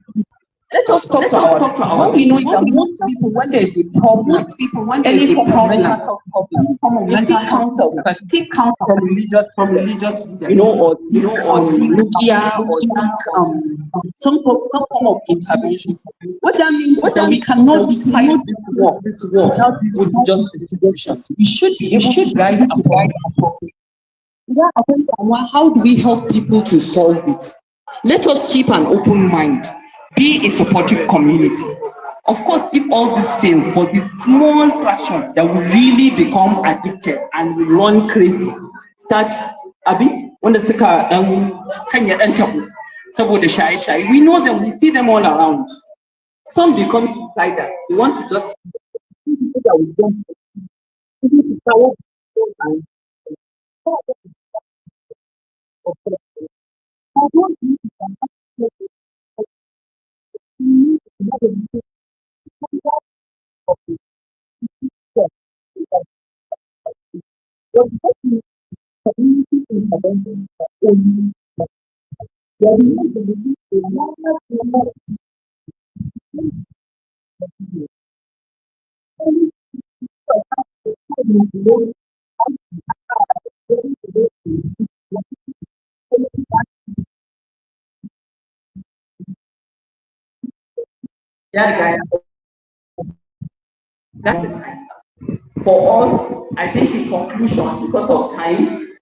Let us talk to our. What we know is that most people, when there is a problem, any form of mental health problem, they seek counsel first. Seek counsel from religious leaders, or Lukia, or some form of intervention. What that means is that we cannot fight this war without these religious institutions. We should be able to guide appropriately. How do we help people to solve it? Let us keep an open mind. Be a supportive community. Of course, if all this fails, for this small fraction that will really become addicted and will run crazy, start when the we know them, we see them all around. Some become suicidal. They want to just That's it. For us, I think in conclusion, because of time,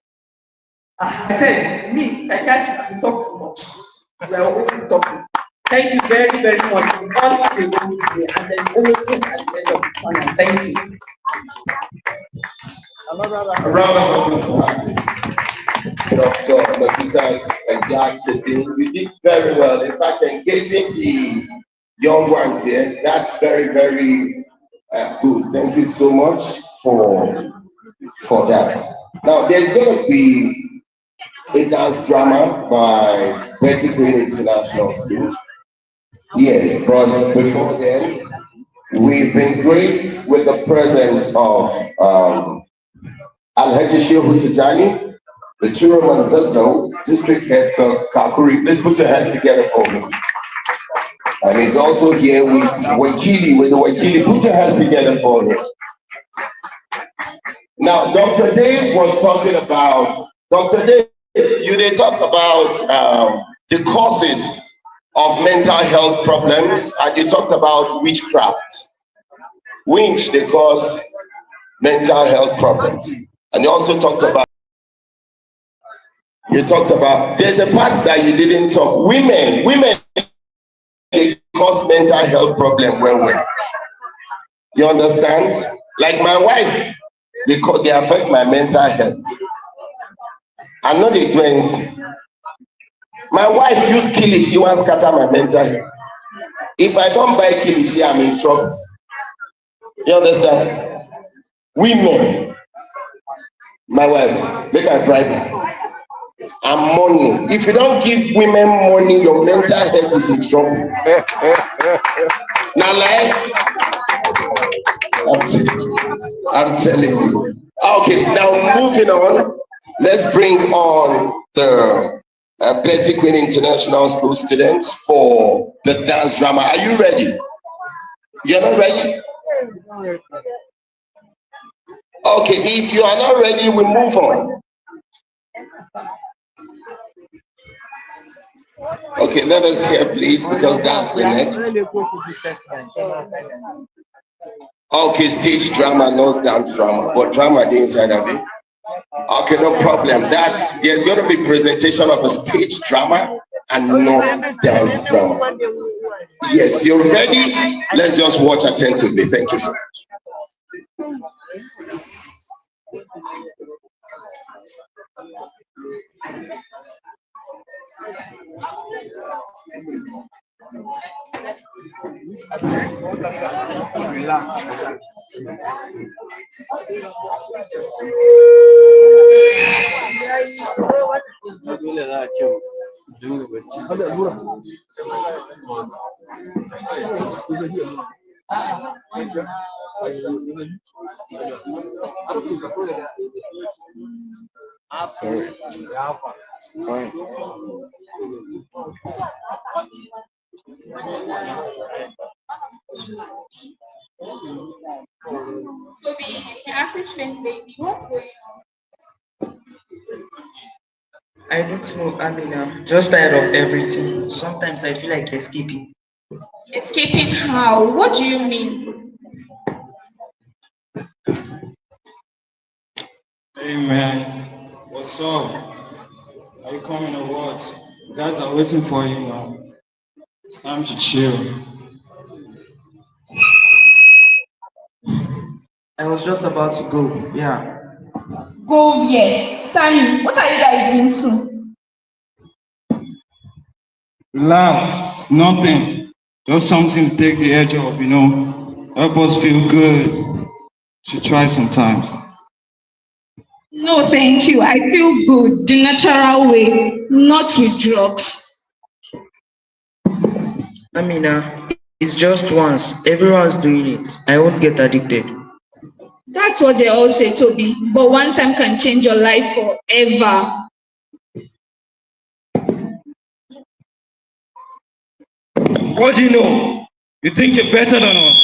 I said, me, psychiatrists, we talk too much. We are always talking. Thank you very, very much for all the things today, and there is always at the end of the tunnel. Thank you. A round of applause. Dr. Magisat and Jack today. We did very well. In fact, engaging the young ones here, that's very, very good. Thank you so much for that. Now, there's going to be a dance drama by Betty Queen International School. Yes, but before then, we've been graced with the presence of Alhaji Shehu Tijani, the Churaman Zazo, District Head Kakuri. Let's put your hands together for him. And he's also here with the Wakili. Put your hands together for him. Now, Dr. Dave was talking about, Dr. Dave, you did talk about the causes of mental health problems, and you talked about witchcraft, which they cause mental health problems. And you also talked about, there's a part that you didn't talk, women, they cause mental health problem well. You understand? Like my wife, they affect my mental health. I know they do anything. My wife use kilishi, she wants to scatter my mental health. If I don't buy kilishi, I'm in trouble. You understand? Women, my wife, make her bribe her. And money. If you don't give women money, your mental health is in trouble. Now, like, I'm telling you. Okay, now moving on. Let's bring on the Betty Queen International School students for the dance drama. Are you ready? You're not ready? Okay, if you are not ready, we move on. Okay, let us hear, please, because that's the next. Okay, stage drama, not dance drama, but drama the inside of it. Okay, no problem. There's going to be presentation of a stage drama and not dance drama. Yes, you're ready. Let's just watch attentively. Thank you so much. So be active strength baby. What's going on? I don't know, Amina. Just tired of everything. Sometimes I feel like escaping. Escaping how? What do you mean? Hey man, what's up? Are you coming or what? You guys are waiting for you now. It's time to chill. I was just about to go. Yeah. Go where? Sammy, what are you guys into? Relax, it's nothing. Just something to take the edge off, Help us feel good. Should try sometimes. No, thank you. I feel good the natural way, not with drugs. Amina, it's just once. Everyone's doing it. I won't get addicted. That's what they all say, Toby. But one time can change your life forever. What do you know? You think you're better than us?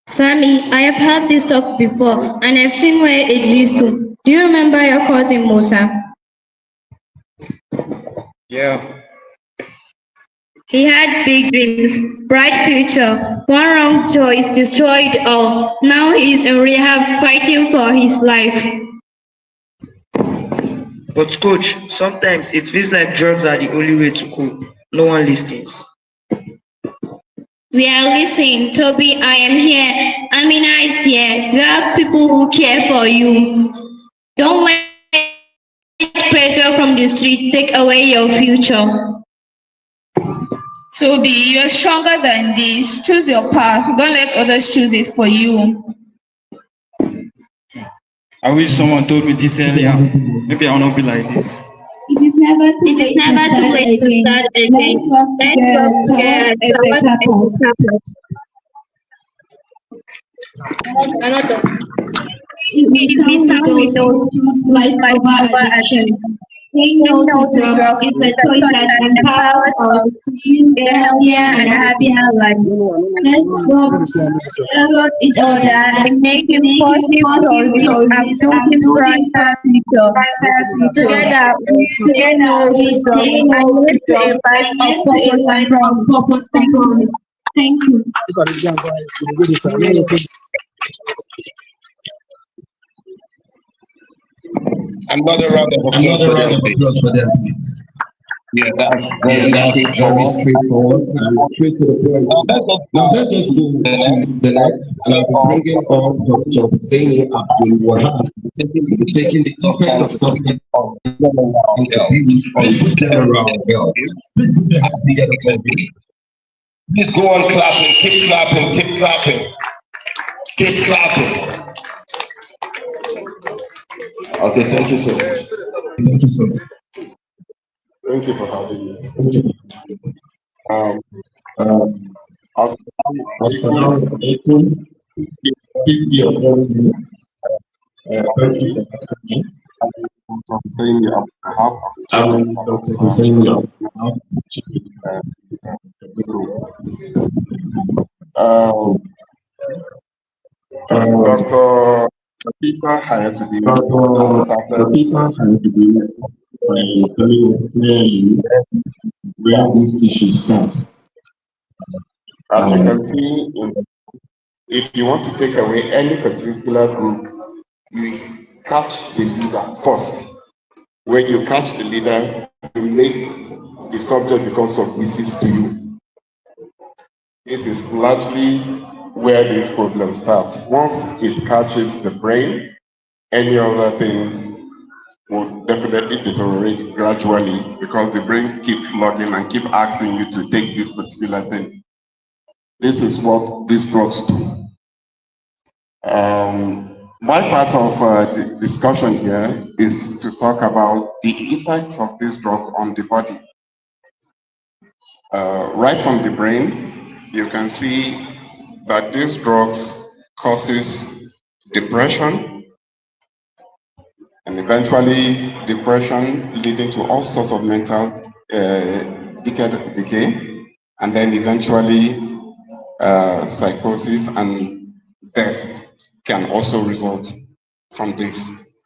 Sammy, I have heard this talk before, and I've seen where it leads to. Do you remember your cousin Musa? Yeah. He had big dreams, bright future. One wrong choice destroyed all. Now he is in rehab fighting for his life. But coach, sometimes it feels like drugs are the only way to cope. No one listens. We are listening. Toby, I am here. Amina is here. You have people who care for you. Don't let pressure from the streets take away your future. Toby, you're stronger than this. Choose your path. Don't let others choose it for you. I wish someone told me this earlier. Maybe I'll not be like this. It is never too It is late to never too start late to again. start Let's again. work Let's work together towards together a towards better a path. better path. Another. We We stand with stand with those those who who choose choose life life over over addiction. addiction. Saying Saying no no to to drugs drugs is is a a choice choice that that empowers empowers us us to live to a a healthier healthier and and happier happier life. life. Let's work towards each other And and making making positive positive choices and choices and building building brighter future. brighter future. Together, we say no Together, to we drugs say no and to yes to a drugs life and of yes to a purpose and life of promise. purpose and Thank you. promise. Thank you. Another round of applause Another for round them, of please. applause for them, please. Yeah, that's Yeah, very that's very straightforward. straightforward and straight to the point. Now let's just Now go let's just go to the next. to the next, and I'll be All bringing on Dr. Zaini Abdul Wahab. taking We'll be the taking the effect of substance substance of general health. abuse on Please put your hands general together, health. please. Please put your hands together for me. Please go on clapping, keep clapping, keep clapping, keep clapping. Okay, thank you so much. Thank you so much. Thank you for having me. Thank you. Um, Um, Assalamu Assalamu alaikum. alaikum. Peace be upon you. Thank you for having me. I'm saying you have I'm Dr. Hussein Yao. um, Um, Dr. Peter Hayatuddin has Dr. started Latifa Hayatuddin by telling us clearly where that. this issue starts. As you can see, if you want to take away any particular group, you catch the leader first. When you catch the leader, you make the subject become submissive to you. This is largely where this problem starts. Once it catches the brain, any other thing will definitely deteriorate gradually because the brain keeps flooding and keep asking you to take this particular thing. This is what these drugs do. My part of the discussion here is to talk about the effects of this drug on the body. Right from the brain, you can see that these drugs causes depression and eventually depression leading to all sorts of mental decay, and then eventually psychosis and death can also result from this.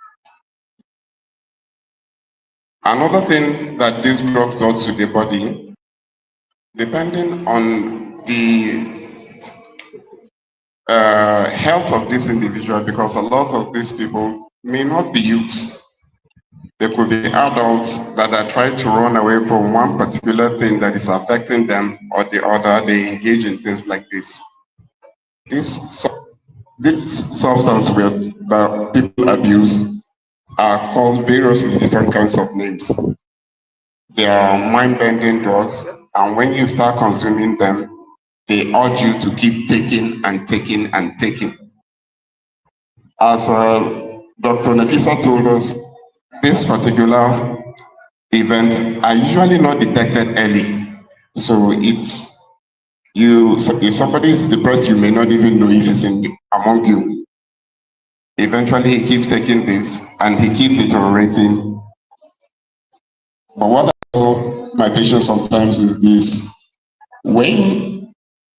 Another thing that these drugs does to the body, depending on the health of this individual, because a lot of these people may not be youths. They could be adults that are trying to run away from one particular thing that is affecting them or the other. They engage in things like this. This substance that people abuse are called variously different kinds of names. They are mind-bending drugs, and when you start consuming them, they urge you to keep taking and taking and taking. As Dr. Nafisa told us, this particular events are usually not detected early. So it's you. If somebody is depressed, you may not even know if it's among you. Eventually, he keeps taking this, and he keeps deteriorating. But what I tell my patients sometimes is this: when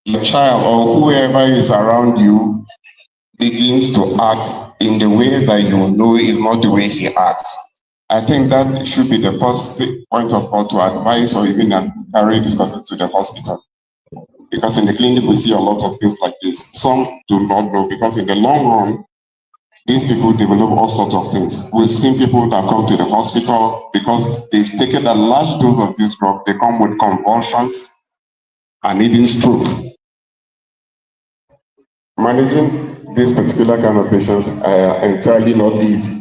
your child or whoever is around you begins to act in the way that you know is not the way he acts, I think that should be the first point of call to advise or even carry this person to the hospital. Because in the clinic, we see a lot of things like this. Some do not know because in the long run, these people develop all sorts of things. We've seen people that come to the hospital because they've taken a large dose of this drug. They come with convulsions and even stroke. Managing this particular kind of patients are entirely not easy.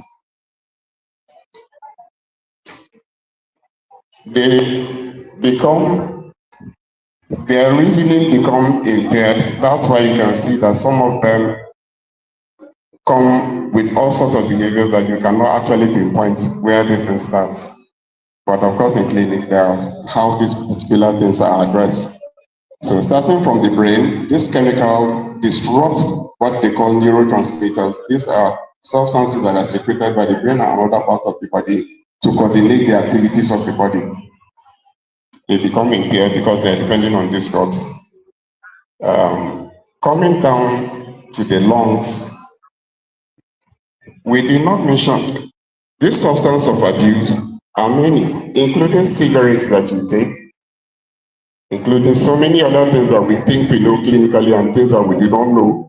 Their reasoning become impaired. That's why you can see that some of them come with all sorts of behaviors that you cannot actually pinpoint where this thing starts. But of course, in clinic, there are how these particular things are addressed. So starting from the brain, these chemicals disrupt what they call neurotransmitters. These are substances that are secreted by the brain and other parts of the body to coordinate the activities of the body. They become impaired because they're depending on these drugs. Coming down to the lungs, we did not mention this substance of abuse are many, including cigarettes that you take, including so many other things that we think we know clinically and things that we do not know.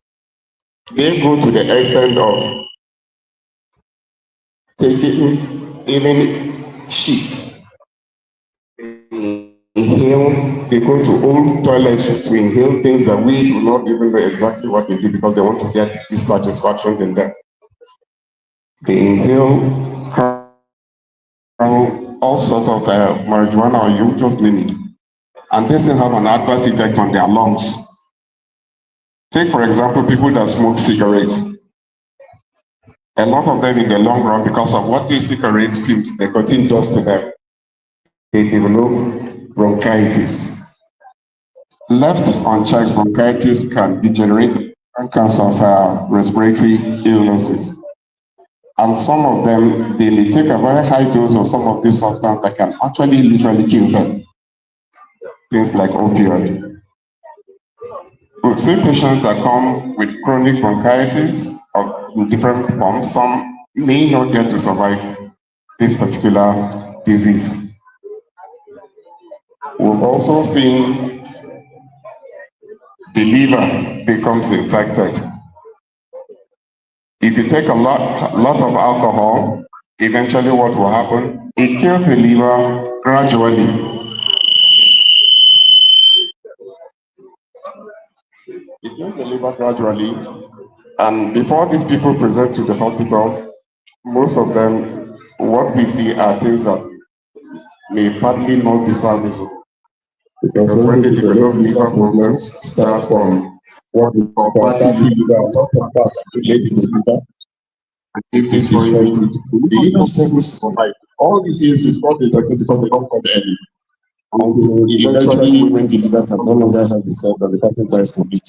They go to the extent of taking even shit, inhale, they go to old toilets to inhale things that we do not even know exactly what they do because they want to get this satisfaction in them. They inhale all sorts of marijuana or you just name it. And this will have an adverse effect on their lungs. Take, for example, people that smoke cigarettes. A lot of them in the long run, because of what these cigarettes fumes, nicotine does to them, they develop bronchitis. Left unchecked, bronchitis can degenerate all kinds of respiratory illnesses. And some of them, they may take a very high dose of some of these substances that can actually literally kill them. Things like opioid. We've seen patients that come with chronic bronchitis in different forms. Some may not get to survive this particular disease. We've also seen the liver becomes infected. If you take a lot of alcohol, eventually what will happen? It kills the liver gradually. It kills the liver gradually, and before these people present to the hospitals, most of them, what we see are things that may partly not be salvageable. Because when they develop liver problems, start from what we call fatty liver, a lot of fat accumulates in the liver, and if this destroys it, the liver struggles to survive. All these things is not detected because they don't come early. Until eventually, when the liver can no longer help itself and the person dies from it.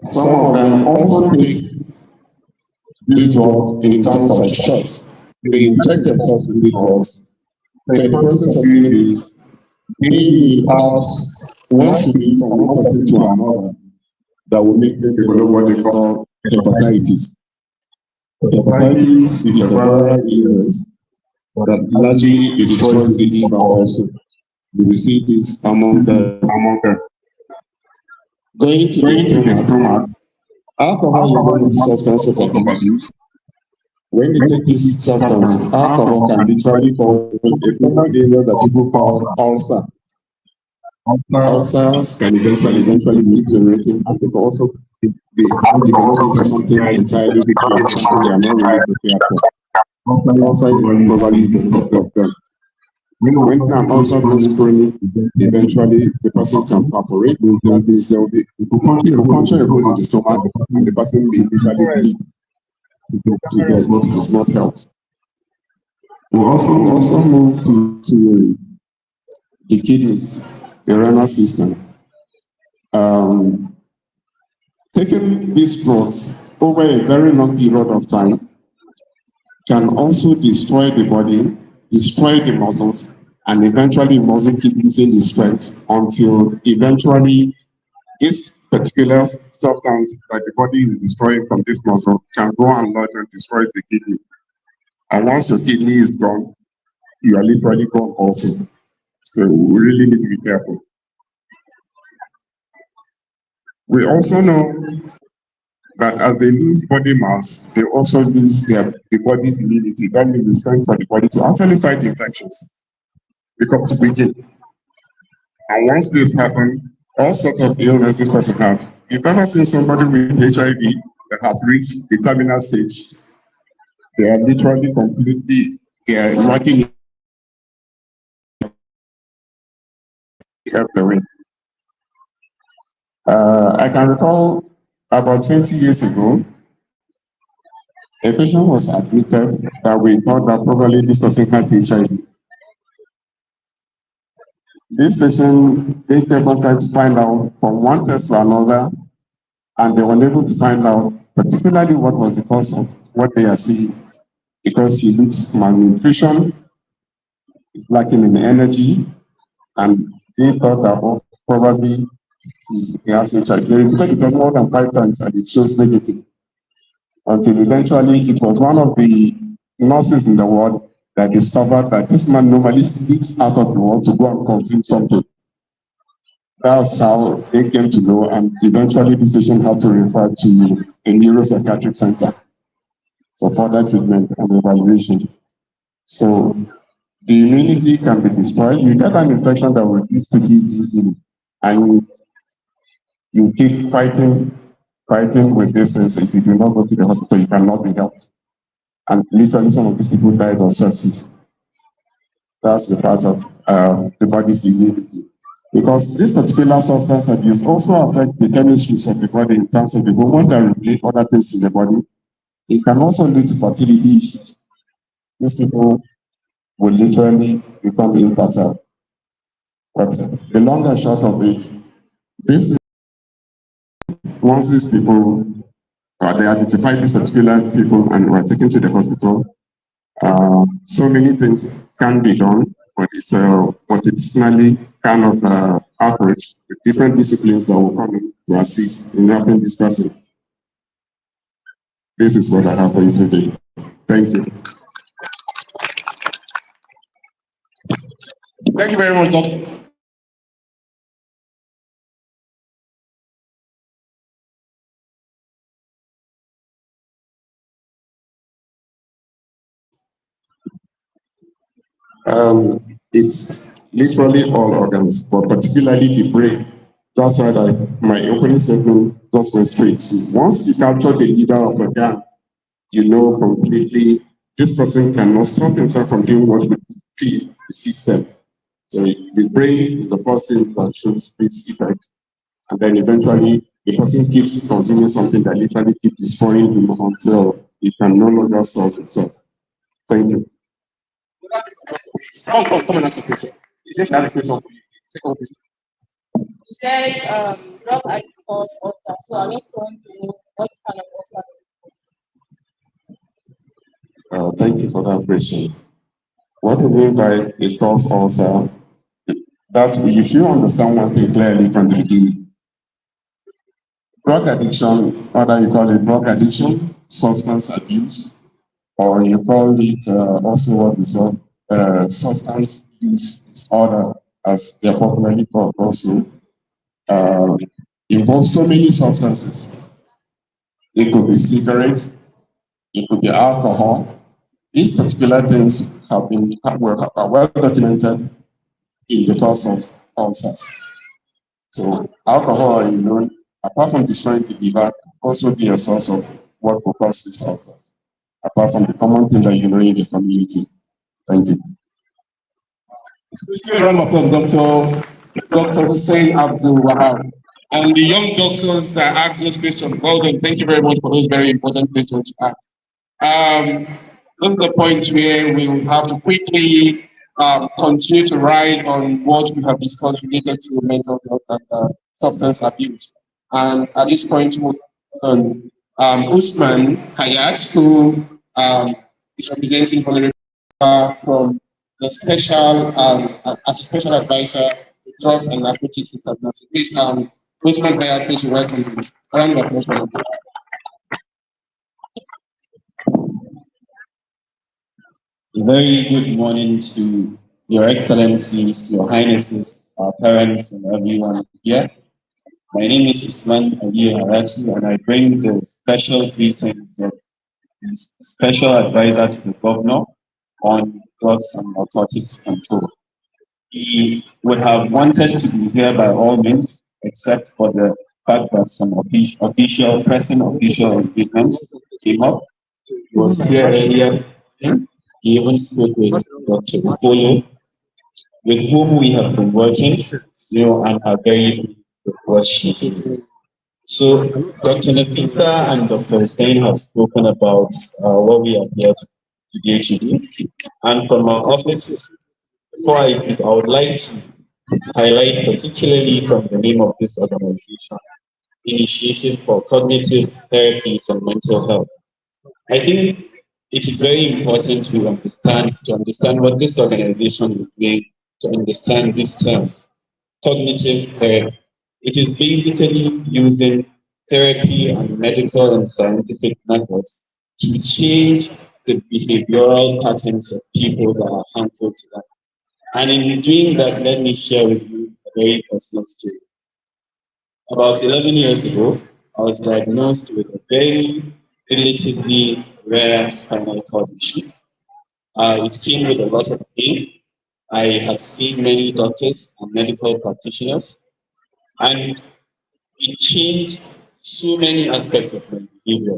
Some of them also take these drugs in terms of shots. They inject themselves with these drugs. So in the process of doing this, they may pass one syringe from one person to another that will make them develop what they call hepatitis. Hepatitis is a viral illness that largely destroys the liver also. We will see this among them. Going to the stomach, alcohol is one of the substances of abuse. When they take this substance, alcohol can literally cause a common illness that people call ulcer. Ulcers can eventually degenerate and they can also develop into something entirely different, something they are not really prepared for. Ulcer probably is the least of them. When an ulcer goes chronic, eventually the person can perforate. That means there will be it will puncture a hole in the stomach and the person may literally bleed to death if it is not helped. We also move to the kidneys, the renal system. Taking these drugs over a very long period of time can also destroy the body, destroy the muscles, and eventually muscle keep losing the strength until eventually this particular substance that the body is destroying from this muscle can go and lodge and destroys the kidney. And once your kidney is gone, you are literally gone also. So we really need to be careful. We also know that as they lose body mass, they also lose the body's immunity. That means the strength for the body to actually fight infections becomes weakened. And once this happens, all sorts of illnesses this person has. You've ever seen somebody with HIV that has reached the terminal stage? They are literally completely, they are lacking the way. I can recall About 20 years ago, a patient was admitted that we thought that probably this person has HIV. This patient, they kept on trying to find out from one test to another, and they were unable to find out particularly what was the cause of what they are seeing, because he looks malnutrition, is lacking in energy, and they thought that probably he has HIV. They repeated it was more than 5 times and it shows negative. Until eventually it was one of the nurses in the ward that discovered that this man normally sleeps out of the ward to go and consume something. That's how they came to know, and eventually this patient had to refer to a neuropsychiatric center for further treatment and evaluation. So the immunity can be destroyed. You get an infection that will refuse to heal easily, and you keep fighting with this things. If you do not go to the hospital, you cannot be helped. And literally, some of these people died of sepsis. That's the part of the body's immunity. Because this particular substance abuse also affects the chemistries of the body in terms of the hormone that regulate other things in the body. It can also lead to fertility issues. These people will literally become infertile. But the long and short of it, this is once these people, they identify these particular people and were taken to the hospital, so many things can be done, but it's a multidisciplinary kind of approach with different disciplines that will come in to assist in helping this person. This is what I have for you today. Thank you. Thank you very much, Doctor. It's literally all organs, but particularly the brain. That's why my opening statement just went straight to once you capture the leader of a gang, you know completely this person cannot stop himself from doing what we feed the system. So the brain is the first thing that shows this effect. And then eventually the person keeps consuming something that literally keeps destroying him until he can no longer solve himself. Thank you. Come and ask a question. He said she has a question for you. Second question. You said drug addict cause ulcer, so I just want to know what kind of ulcer it is. Thank you for that question. What we mean by a cause ulcer, that you should understand one thing clearly from the beginning. Drug addiction, whether you call it drug addiction, substance abuse, or you call it also what is called substance use disorder, as they're popularly called also, uh, involves so many substances. It could be cigarettes, it could be alcohol. These particular things are well documented in the cause of ulcers. So alcohol, apart from destroying the liver, can also be a source of what will cause these ulcers. Apart from the common thing that you know in the community. Thank you. Give a round of applause, Dr. Hussein Abdul Wahab. And the young doctors that asked those questions, well done. Thank you very much for those very important questions you asked. Those are the points where we will have to quickly continue to ride on what we have discussed related to mental health and substance abuse. And at this point, we'll Usman Hayat, who is representing Honorable from the special as a special advisor to drugs and narcotics in Kaduna. Please, Usman Hayat, please welcome you. Round of applause for him. A very good morning to Your Excellencies, Your Highnesses, our parents, and everyone here. My name is Usman Ali Harachi, and I bring the special greetings of the Special Advisor to the Governor on Drugs and Narcotics Control. He would have wanted to be here by all means, except for the fact that some pressing official engagements came up. He was here earlier. He even spoke with Dr. Polo, with whom we have been working, and are very pleased with what she did. So Dr. Nafisa and Dr. Hussein have spoken about what we are here today to do. And from our office, before I speak, I would like to highlight particularly from the name of this organization, Initiative for Cognitive Therapies and Mental Health. I think it is very important to understand what this organization is doing, to understand these terms. Cognitive therapy. It is basically using therapy and medical and scientific methods to change the behavioral patterns of people that are harmful to them. And in doing that, let me share with you a very personal story. About 11 years ago, I was diagnosed with a very relatively rare spinal cord issue. It came with a lot of pain. I have seen many doctors and medical practitioners, and it changed so many aspects of my behavior.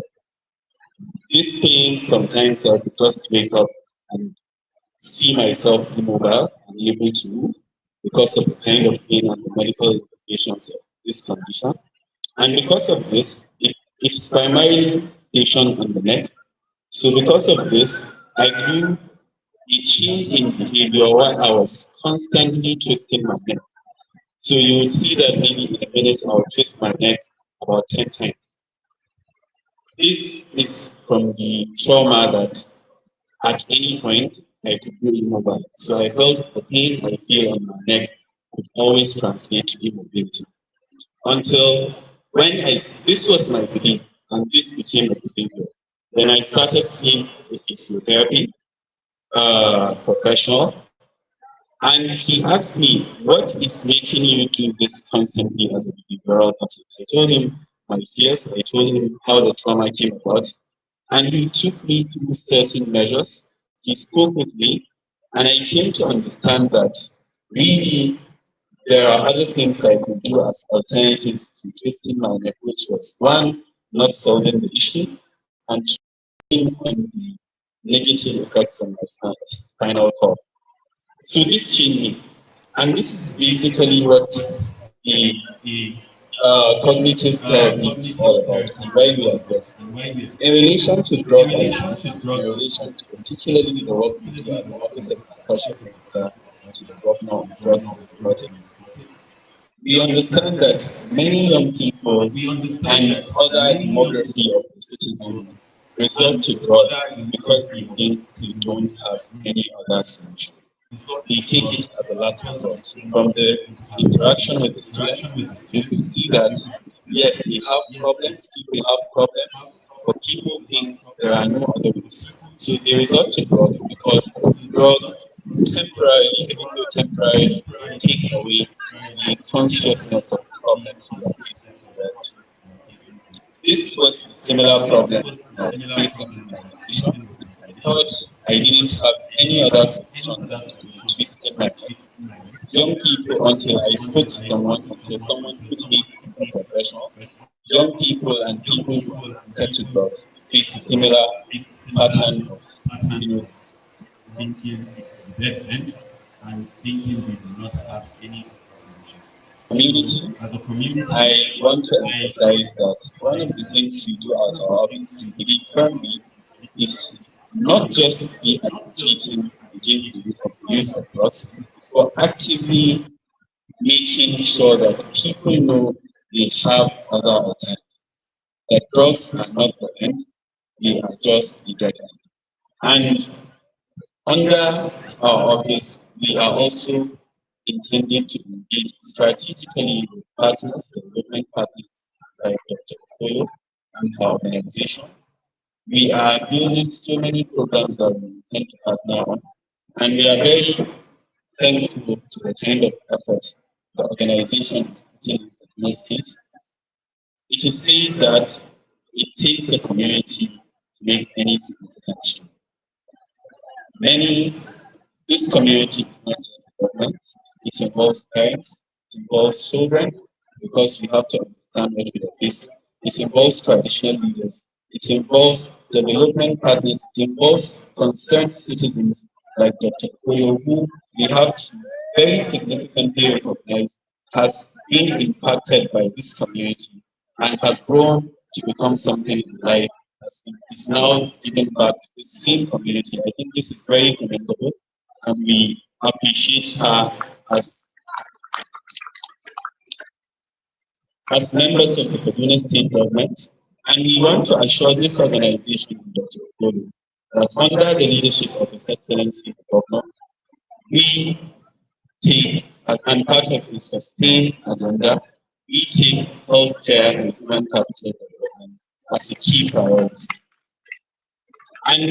This pain, sometimes I could just wake up and see myself immobile, unable to move because of the kind of pain and the medical implications of this condition. And because of this, it is primarily stationed on the neck. So because of this, I grew a change in behavior while I was constantly twisting my neck. So you would see that maybe in a minute I'll twist my neck about 10 times. This is from the trauma that at any point I could go immobile. So I felt the pain I feel on my neck could always translate to immobility. Until when this was my belief and this became a behavior. Then I started seeing a physiotherapy professional, and he asked me, "What is making you do this constantly as a behavioral pattern?" I told him my fears, I told him how the trauma came about, and he took me through certain measures. He spoke with me, and I came to understand that really there are other things I could do as alternatives to twisting my neck, which was one, not solving the issue, and two, on the negative effects on my spinal cord. So this changed me. And this is basically what the cognitive therapy is all about and why we are here. In relation to drug abuse, in relation to particularly the work we do at the Office of the Special Minister to the Governor on Drugs and Narcotics, we understand that many young people and other demography of the citizenry resort to drugs because they think they don't have any other solution. They take it as a last resort. From the interaction with the students, you could see that yes, they have problems, people have problems, but people think there are no other ways. So they resort to drugs because drugs temporarily, even though temporarily, take away the consciousness of the problems we are facing in reality. This was a similar problem I was facing in my organization. I thought I didn't have any other solution than to be twisting my neck. Young people, until I spoke to someone, until someone put me in a professional, young people and people who are addicted to drugs face similar pattern of, you know, thinking it's a dead end and thinking they do not have any solution. Community, as a community, I want to emphasize that one of the things we do at our office, we believe firmly, is not just be advocating against the use of drugs, but actively making sure that people know they have other alternatives. That drugs are not the end, they are just the dead end. And under our office, we are also intending to engage strategically with partners, development partners like Dr. Okolo and her organization. We are building so many programs that we intend to partner on, and we are very thankful to the kind of efforts the organization is putting in the next stage. It is said that it takes a community to make any significant change. Many This community is not just the government, it involves parents, it involves children, because we have to understand what we are facing. It involves traditional leaders, it involves development partners, it involves concerned citizens like Dr. Koyo, who we have to very significantly recognize has been impacted by this community and has grown to become something in life, is now giving back to the same community. I think this is very commendable, and we appreciate her as as members of the Kaduna State government, and we want to assure this organization, Dr. Okolo, that under the leadership of His Excellency the Governor, we take, and part of the sustained agenda, we take healthcare and human capital development as a key priority. And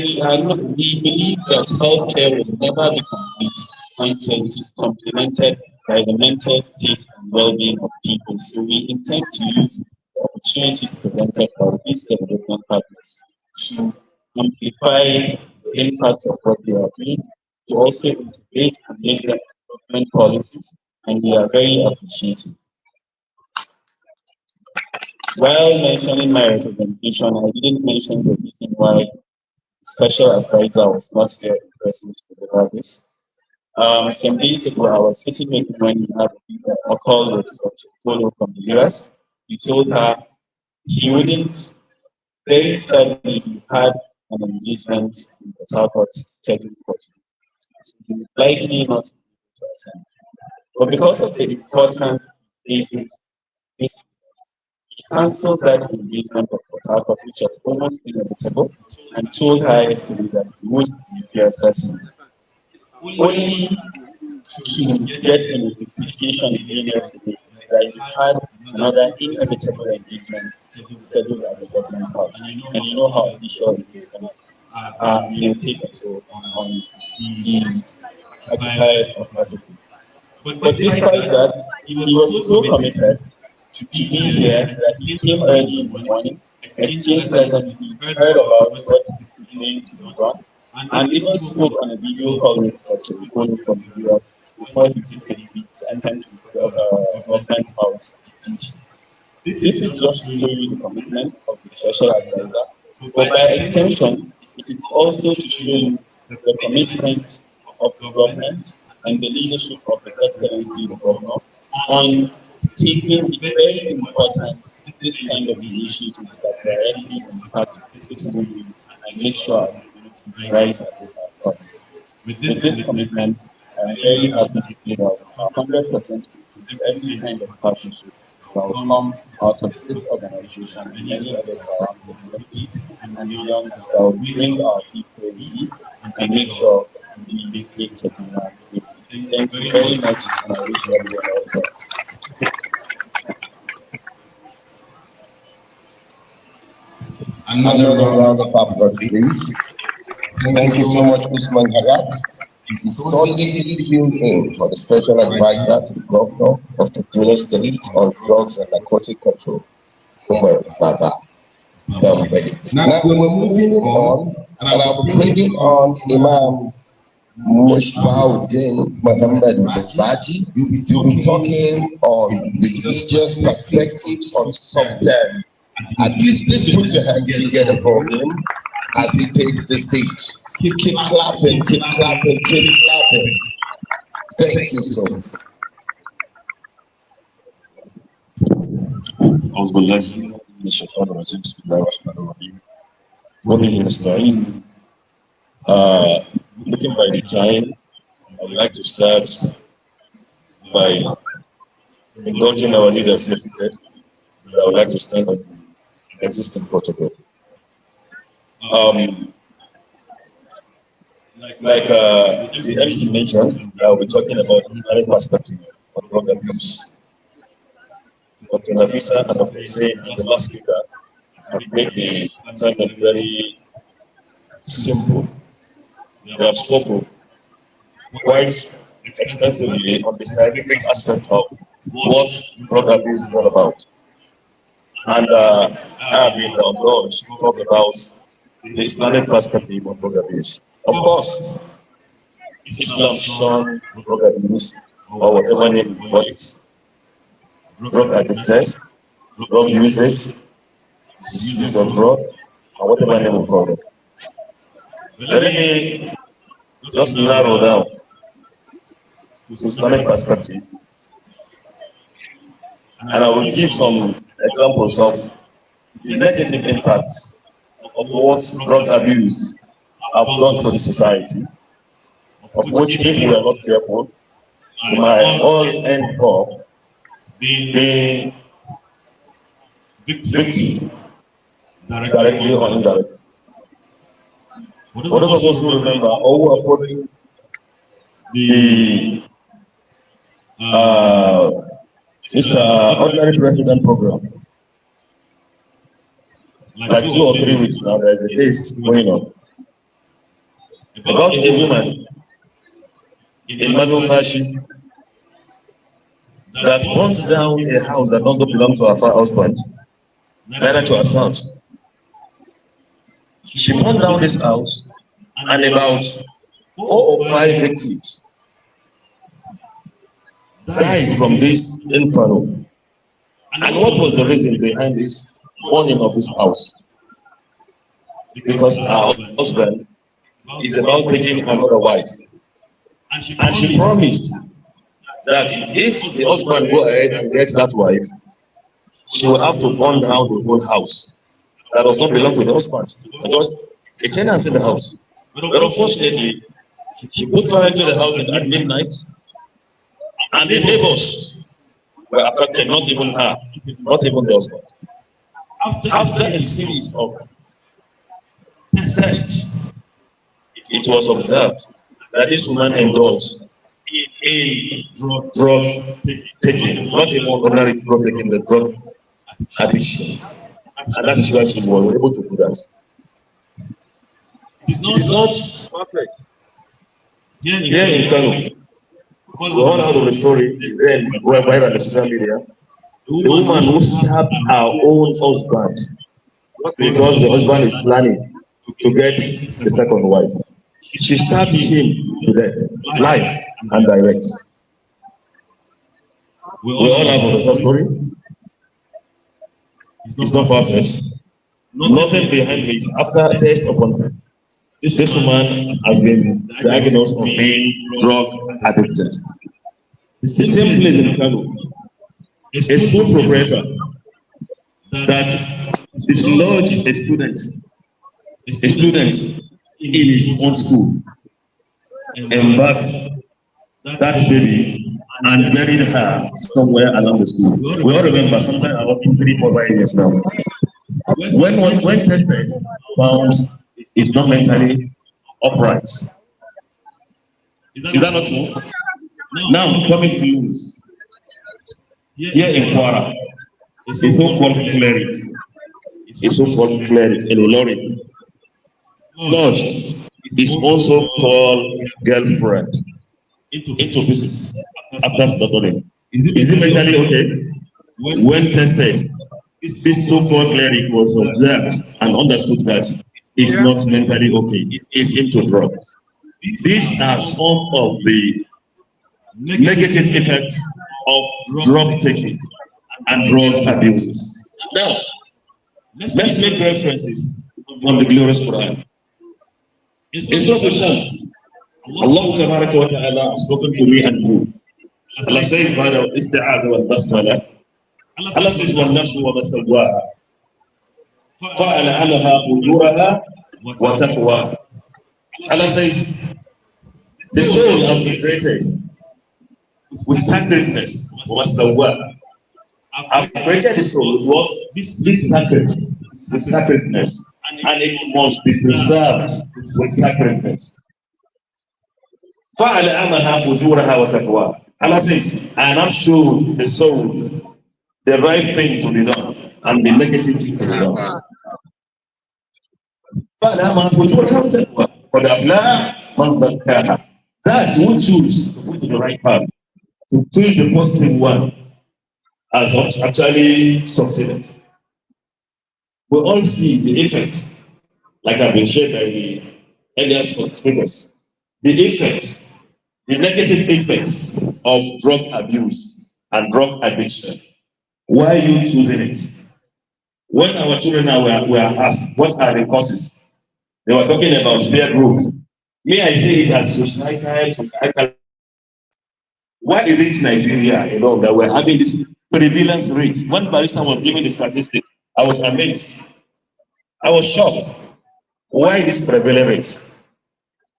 we believe that healthcare will never be complete until it is complemented by the mental state and well-being of people. So we intend to use the opportunities presented by these development partners to amplify the impact of what they are doing, to also integrate and make them development policies, and we are very appreciative. While mentioning my representation, I didn't mention the reason why special advisor was not here in person to deliver this. Some days ago, I was sitting with him when he had a call with Dr. Polo from the US. He told her he wouldn't, very sadly, he had an engagement in the Harcourt scheduled for today. So he would likely not be able to attend. But because of the importance he places this, he cancelled that engagement of Port Harcourt, which was almost inevitable, and told her yesterday that he would be here certainly. Only to get a notification again yesterday that he had another inevitable engagement scheduled at the government house. And you know how official engagements can take a toll on the occupiers of offices. But despite that, he was so committed to be here that he came early in the morning, exchanged pleasantries, heard about what is going to be done, and even spoke on a video call with Dr. Ukonu from the US before he took his leave to attend to the government house teachings. This is just to show you the commitment of the special advisor, but by extension, it is also to show you the commitment of the government and the leadership of His Excellency the Governor on taking the very important this kind of initiatives that directly impact citizenry and make sure our communities rise above our costs. With this commitment, I am very happy to say that we are 100% into every kind of partnership that will come out of this organization and many others around the state and beyond that will bring our people relief and make sure we make Kaduna great. Thank you very much, and I wish everyone all the best. Another round of applause, please. Thank you so much, Usman Hayat. This is solidly tuned in for the special advisor to the governor of the Kaduna State on drugs and narcotic control, Umar Baba Dambeli. Now we're moving on, and I'll be bringing on Imam Mushbauddin Muhammad Raji. You'll be talking on religious perspectives on substance. And please put your hands together for him as he takes the stage. Keep clapping, keep clapping, keep clapping. Thank you so much. Looking by the time, I'd like to start by indulging our leaders here seated. I would like to stand on the existing protocol. The MC mentioned, I will be talking about the Islamic perspective of drug abuse. Dr. Nafisa and Dr. Hussein and the last speaker have made the assignment very simple. They have spoken quite extensively on the scientific aspect of what drug abuse is all about. And I have been obliged to talk about the Islamic perspective of drug abuse. Of course, Islam shuns drug abuse, or whatever name you call it, drug addicted, drug usage, misuse of drug, or whatever name we call it. Let me just narrow down to Islamic perspective, and I will give some examples of the negative impacts of what drug abuse have done to the society, of which if we are not careful, we might all end up being victim, directly or indirectly. For those of us who remember or who are following the Mr. Ordinary President program, like 2 or 3 weeks now, there is a case going on about a woman in Manufashi that burns down a house that does not belong to her husband, neither to herself. She burned down this house, and about 4 or 5 victims died from this inferno. And what was the reason behind this burning of this house? Because her husband is about taking another wife. And she promised that if the husband go ahead and gets that wife, she will have to burn down the whole house that does not belong to the husband, because a tenant in the house. But unfortunately, she put fire into the house at midnight, and the neighbors were affected, not even her, not even the husband. After a series of tests, it was observed that this woman indulged in drug taking, not even ordinary drug taking, the drug addiction. And that is why she was able to do that. It is not perfect. Here in Kano, we all know the story, then went viral on social media. The woman who stabbed her own husband because the husband is planning to get the second wife. She stabbed him to death, live and direct. We all have the story. It's not far-fetched. Nothing behind this. After test upon this woman has been diagnosed of being drug addicted. The same place in Kano, a school proprietor that dislodged a student in his own school, embarked that baby and buried her somewhere along the school. We all remember, sometime about 3, 4, 5 years now. When tested, found it's not mentally upright. Is that not so? Now coming to news. Here in Kwara, a so-called cleric in a lorry, lodged is also called girlfriend into pieces after stuttering. Is it mentally okay? When tested, this so-called cleric was observed and understood that it's not mentally okay. It's into drugs. These are some of the negative effects of drug taking and drug abuses. Now, let's make references from the glorious Quran. In Surah Al-Shams, Allah Ta'ala has spoken to me and you. Allah says by the isti'adha wal basmala, Allah says وَالنَّفْسُ وَمَا سَوَّاهَا فَأَلْهَمَهَا فُجُورَهَا وَتَقْوَاهَا. Allah says the soul has been created with sacredness. وَمَا I've created the soul with what? This sacred, with sacredness. And it must be preserved with sacredness. فَأَلْهَمَهَا فُجُورَهَا وَتَقْوَاهَا. Allah says, and I'm sure the soul the right thing to be done and the negative thing to be done. That's who choose to put the right path, to choose the positive one, has actually succeeded. We all see the effects, like I've been shared by the earlier speakers, the effects, the negative effects of drug abuse and drug addiction. Why are you choosing it? When our children were asked, what are the causes? They were talking about peer group. Me, I see it as societal. Why is it Nigeria, that we're having this prevalence rate. When Barrister was giving the statistic, I was amazed. I was shocked. Why this prevalent rate?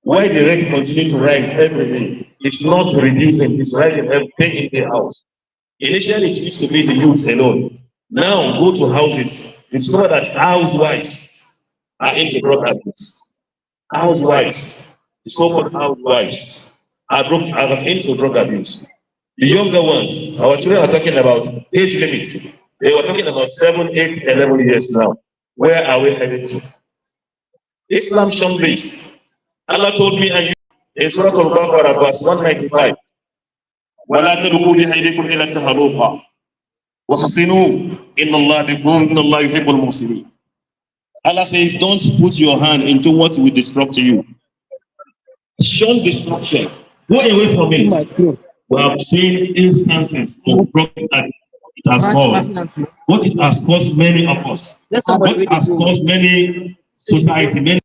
Why the rate continue to rise every day? It's not reducing, it's rising every day in the house. Initially, it used to be the youth alone. Now, go to houses, discover that housewives are into drug abuse. Housewives, the so-called housewives, are into drug abuse. The younger ones, our children are talking about age limits. They were talking about 7, 8, 11 years now. Where are we headed to? Islam shunned this. Allah told me and you in Surah Al-Baqarah, verse 195, وَلَا تَلْقُوا بِأَيْدِيكُمْ إِلَى التَّهْلُكَةِ وَحَسِنُوا إِنَّ اللَّهَ يُحِبُّ الْمُحْسِنِينَ. Allah says, don't put your hand into what will destruct you. Shun destruction. Go away from it. We have seen instances of problems that it has caused. What it has caused many of us. What has caused many society, many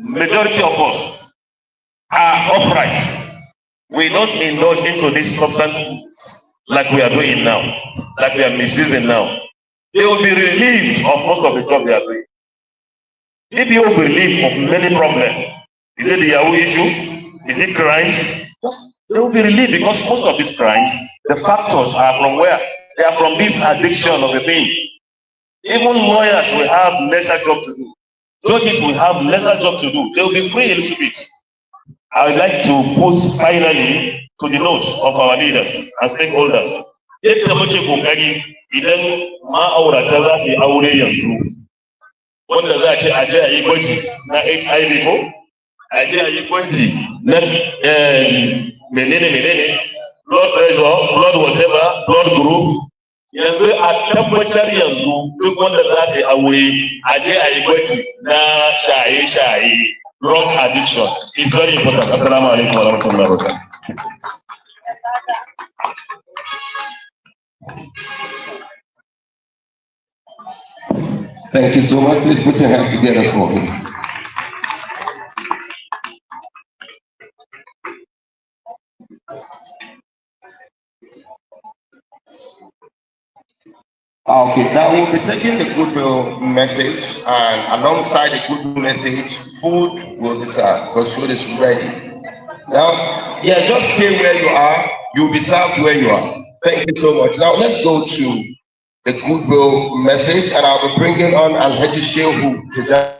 majority of us are upright. We don't indulge into this substance like we are doing now, like we are misusing now. They will be relieved of most of the job they are doing. If you will be relieved of many problems, is it the Yahoo issue? Is it crimes? They will be relieved because most of these crimes, the factors are from where? They are from this addiction of the thing. Even lawyers will have lesser job to do. Judges will have lesser job to do. They will be free a little bit. I would like to put finally to the notes of our leaders and stakeholders. Yadda muke kokari idan ma'aurata za su yi aure yanzu, wanda za a ce a je a yi gwaji na HIV ko? A je a yi gwaji na menene, blood pressure, blood whatever, blood group. Yanzu a tabbatar yanzu duk wanda za su yi aure a je a yi gwaji na shaye-shaye. Drug addiction is very important. Assalamu alaikum wa rahmatullahi wa barakatuh. Thank you so much. Please put your hands together for him. Okay, now we'll be taking the goodwill message, and alongside the goodwill message, food will be served because food is ready. Now, yeah, just stay where you are. You'll be served where you are. Thank you so much. Now, let's go to the goodwill message, and I'll be bringing on Alhaji Shehu to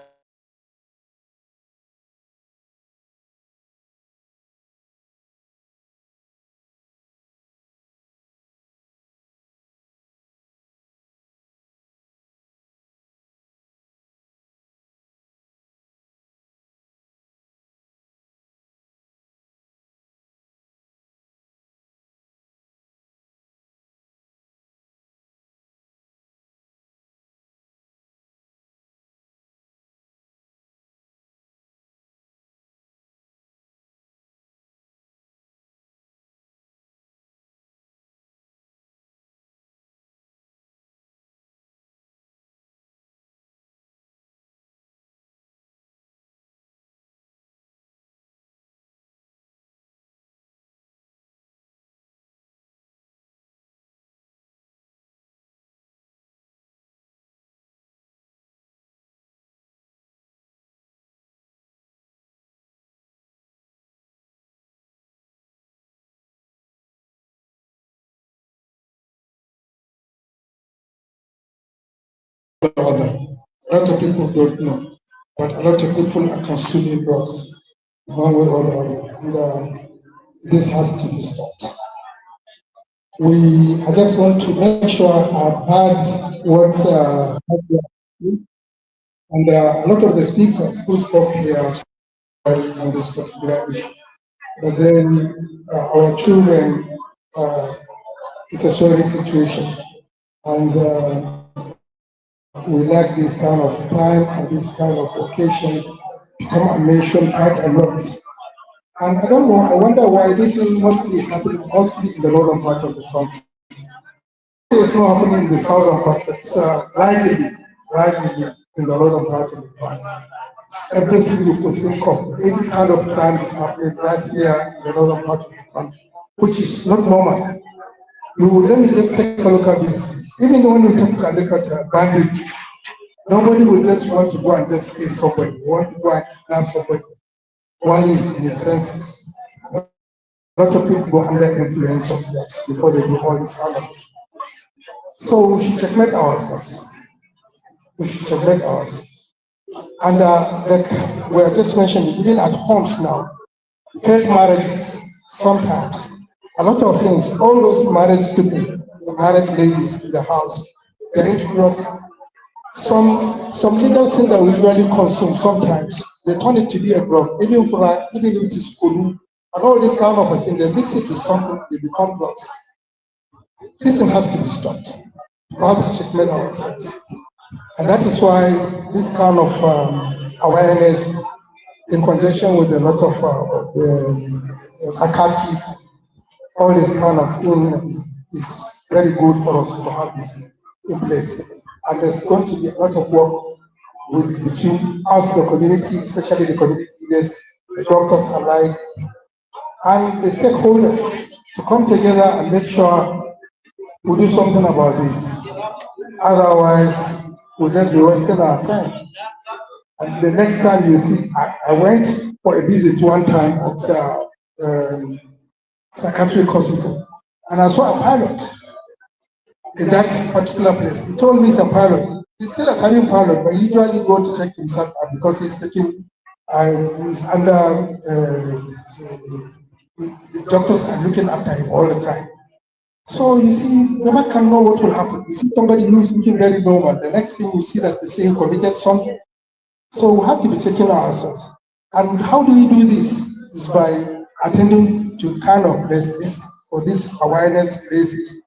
other. A lot of people don't know, but a lot of people are consuming drugs one way or the other. And this has to be stopped. I just want to make sure I've heard what and a lot of the speakers who spoke here on this particular issue. But then our children, it's a sorry situation. And we like this kind of time and this kind of occasion to come and mention quite a lot. And I don't know, I wonder why this is mostly happening mostly in the northern part of the country. It's not happening in the southern part, but it's rightly in the northern part of the country. Everything you could think of, every kind of crime is happening right here in the northern part of the country, which is not normal. Let me just take a look at this. Even when you take a look at banditry, nobody will just want to go and just kill somebody, want to go and kidnap somebody while he's in his senses. A lot of people go under influence of drugs before they do all this kind of thing. So we should checkmate ourselves. We should checkmate ourselves. And like we are just mentioning, even at homes now, failed marriages, sometimes, a lot of things, all those marriage people, marriage ladies in the house, they're into drugs. Some little thing that we usually consume sometimes, they turn it to be a drug, even if it is kunu, and all this kind of a thing, they mix it with something, they become drugs. This thing has to be stopped. We have to checkmate ourselves. And that is why this kind of awareness, in conjunction with a lot of psychiatry, all this kind of thing is very good for us to have this in place. And there's going to be a lot of work between us, the community, especially the community leaders, the doctors alike, and the stakeholders to come together and make sure we do something about this. Otherwise, we'll just be wasting our time. And the next time you see, I went for a visit one time at psychiatric hospital, and I saw a pilot in that particular place. He told me he's a pilot. He's still a serving pilot, but he usually go to check himself out because he's taking, he's under, the doctors are looking after him all the time. So you see, never can know what will happen. You see somebody who is looking very normal, the next thing you see that they say he committed something. So we have to be checking ourselves. And how do we do this? Is by attending to kind of this for this awareness places.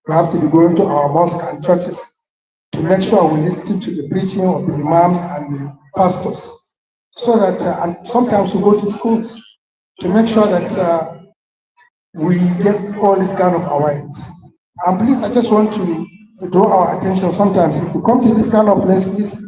We have to be going to our mosques and churches to make sure we listen to the preaching of the imams and the pastors. So that, and sometimes we go to schools to make sure that we get all this kind of awareness. And please, I just want to draw our attention sometimes. If we come to this kind of place, please,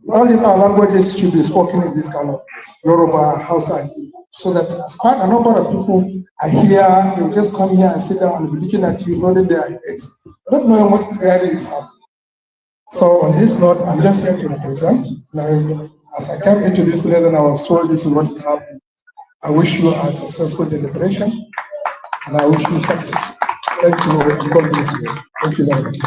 all these our languages should be spoken in this kind of place, Yoruba, Hausa, and Igbo, so that quite a number of people are here, they'll just come here and sit down and be looking at you, nodding their heads, not knowing what really is happening. So on this note, I'm just here to represent. Now, as I came into this place and I was told this is what is happening, I wish you a successful deliberation, and I wish you success. Thank you, and God bless you. Thank you very much.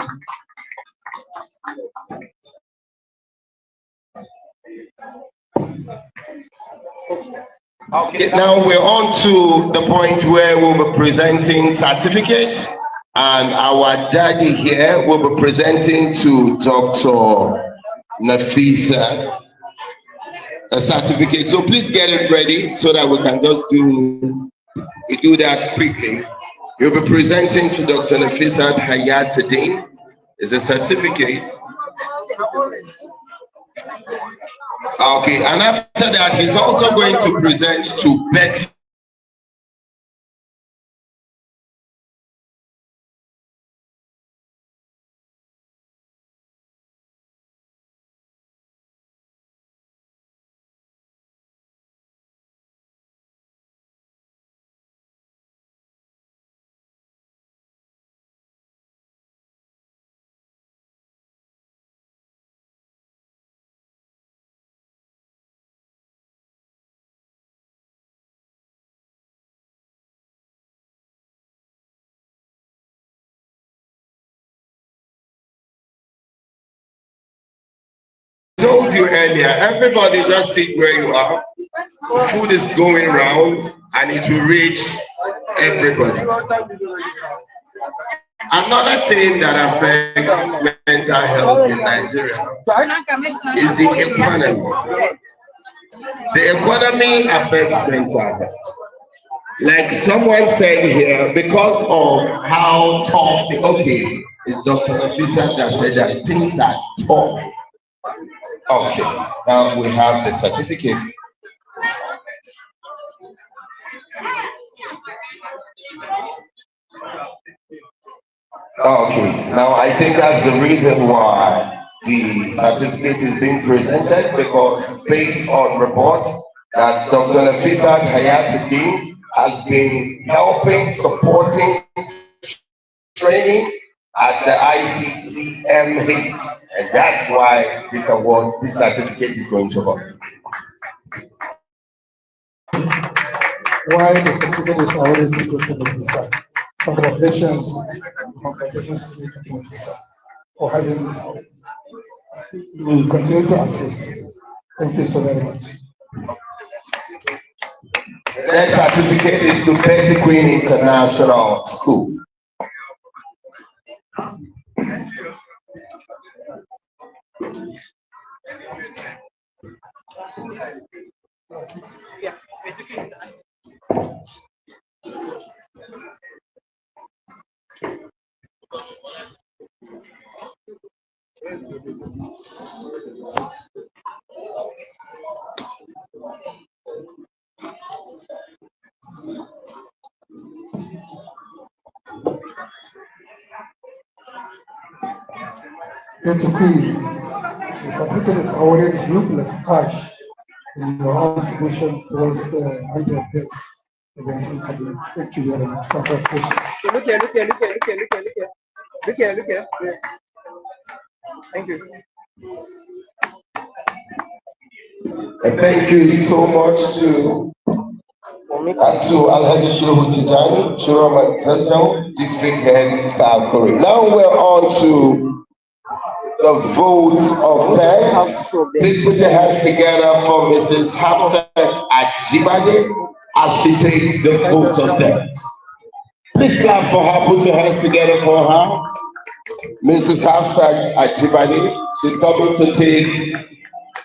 Okay, now we're on to the point where we'll be presenting certificates, and our daddy here will be presenting to Dr. Nafisa a certificate. So please get it ready so that we can just do that quickly. You'll be presenting to Dr. Nafisa Hayatuddin is a certificate. Okay, and after that, he's also going to present to Betty. told you earlier, everybody just sit where you are. Food is going round and it will reach everybody. Another thing that affects mental health in Nigeria is the economy. The economy affects mental health. Like someone said here, because of how tough okay, it's Dr. Nafisa that said that things are tough. Okay, now we have the certificate. Okay, now I think that's the reason why the certificate is being presented, because based on reports that Dr. Nafisa Hayatuddin has been helping, supporting training at the ICTMH, and that's why this award, this certificate is going to her. Why the certificate is awarded to Dr. Nafisa. Congratulations, congratulations to Dr. Nafisa for having this award. We will continue to assist. Thank you so very much. The next certificate is to Betty Queen International School. Betty Queen, the certificate is awarded to you plus cash in your own contribution towards the 100 best event in Kaduna. Thank you very much. Congratulations. Look here, look here, look here, look here, look here, look here. Look here, look here. Thank you. Thank you so much to Alhaji Shehu Tijani, Shuraman Zazzau, District Head Kalkuri. Now we're on to the vote of thanks. Please put your hands together for Mrs. Hafsat Ajibade as she takes the vote of thanks. Please clap for her, put your hands together for her. Mrs. Hafsat Ajibade, she's coming to take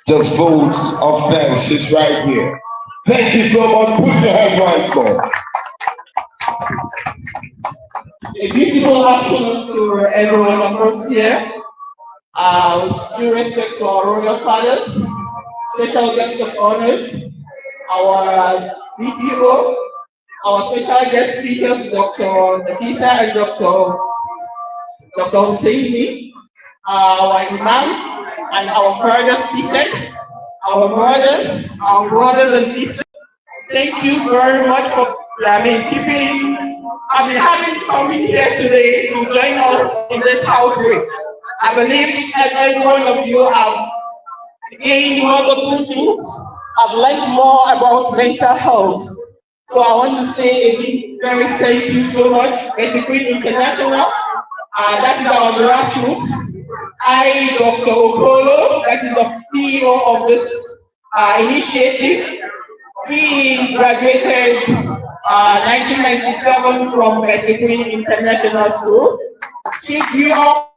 the vote of thanks. She's right here. Thank you so much. Put your hands once more. A beautiful afternoon to everyone of us here. With due respect to our royal fathers, special guests of honors, our DPO, our special guest speakers, Dr. Nafisa and Dr. Husseini, our Imam, and our fathers seated, our mothers, our brothers and sisters. Thank you very much for having coming here today to join us in this outreach. I believe each and every one of you have gained wonderful things, have learned more about mental health. So I want to say a big, very thank you so much, Betty Queen International. That is our grassroots. I, Dr. Okolo, that is the CEO of this initiative. We graduated 1997 from Betty Queen International School. She grew up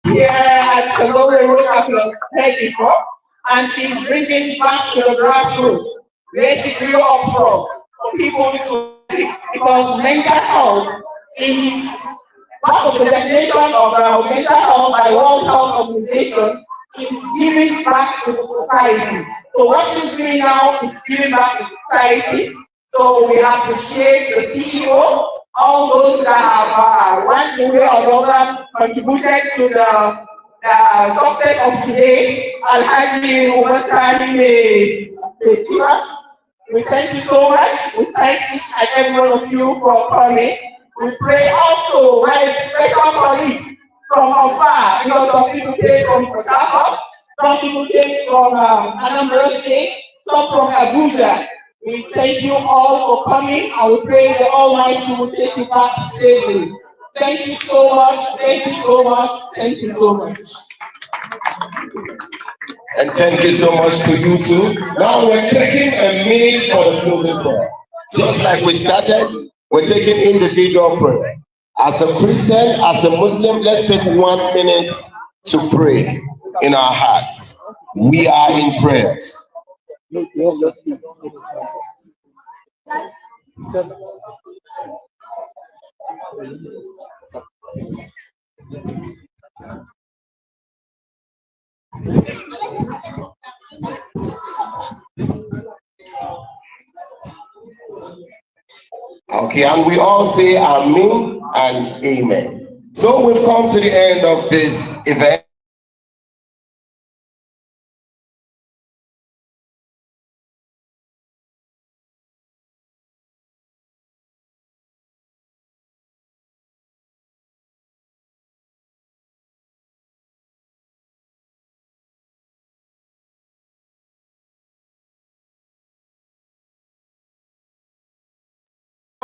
here at Kazore Road, as said before, and she's bringing back to the grassroots where she grew up from, for people to, because mental health is part of the definition of mental health by World Health Organization is giving back to the society. So what she's doing now is giving back to society. So we appreciate the CEO, all those that have one way or another contributed to the success of today. Alhaji Ubasani Festival. We thank you so much. We thank each and every one of you for coming. We pray also my special colleagues from afar, because some people came from Port Harcourt, some people came from Anambra State, some from Abuja. We thank you all for coming, and we pray the Almighty will take you back safely. Thank you so much. Thank you so much. Thank you so much. And thank you so much to you too. Now we're taking a minute for the closing prayer. Just like we started, we're taking individual prayer. As a Christian, as a Muslim, let's take 1 minute to pray in our hearts. We are in prayers. Okay, and we all say Amen and Amen. So we've come to the end of this event.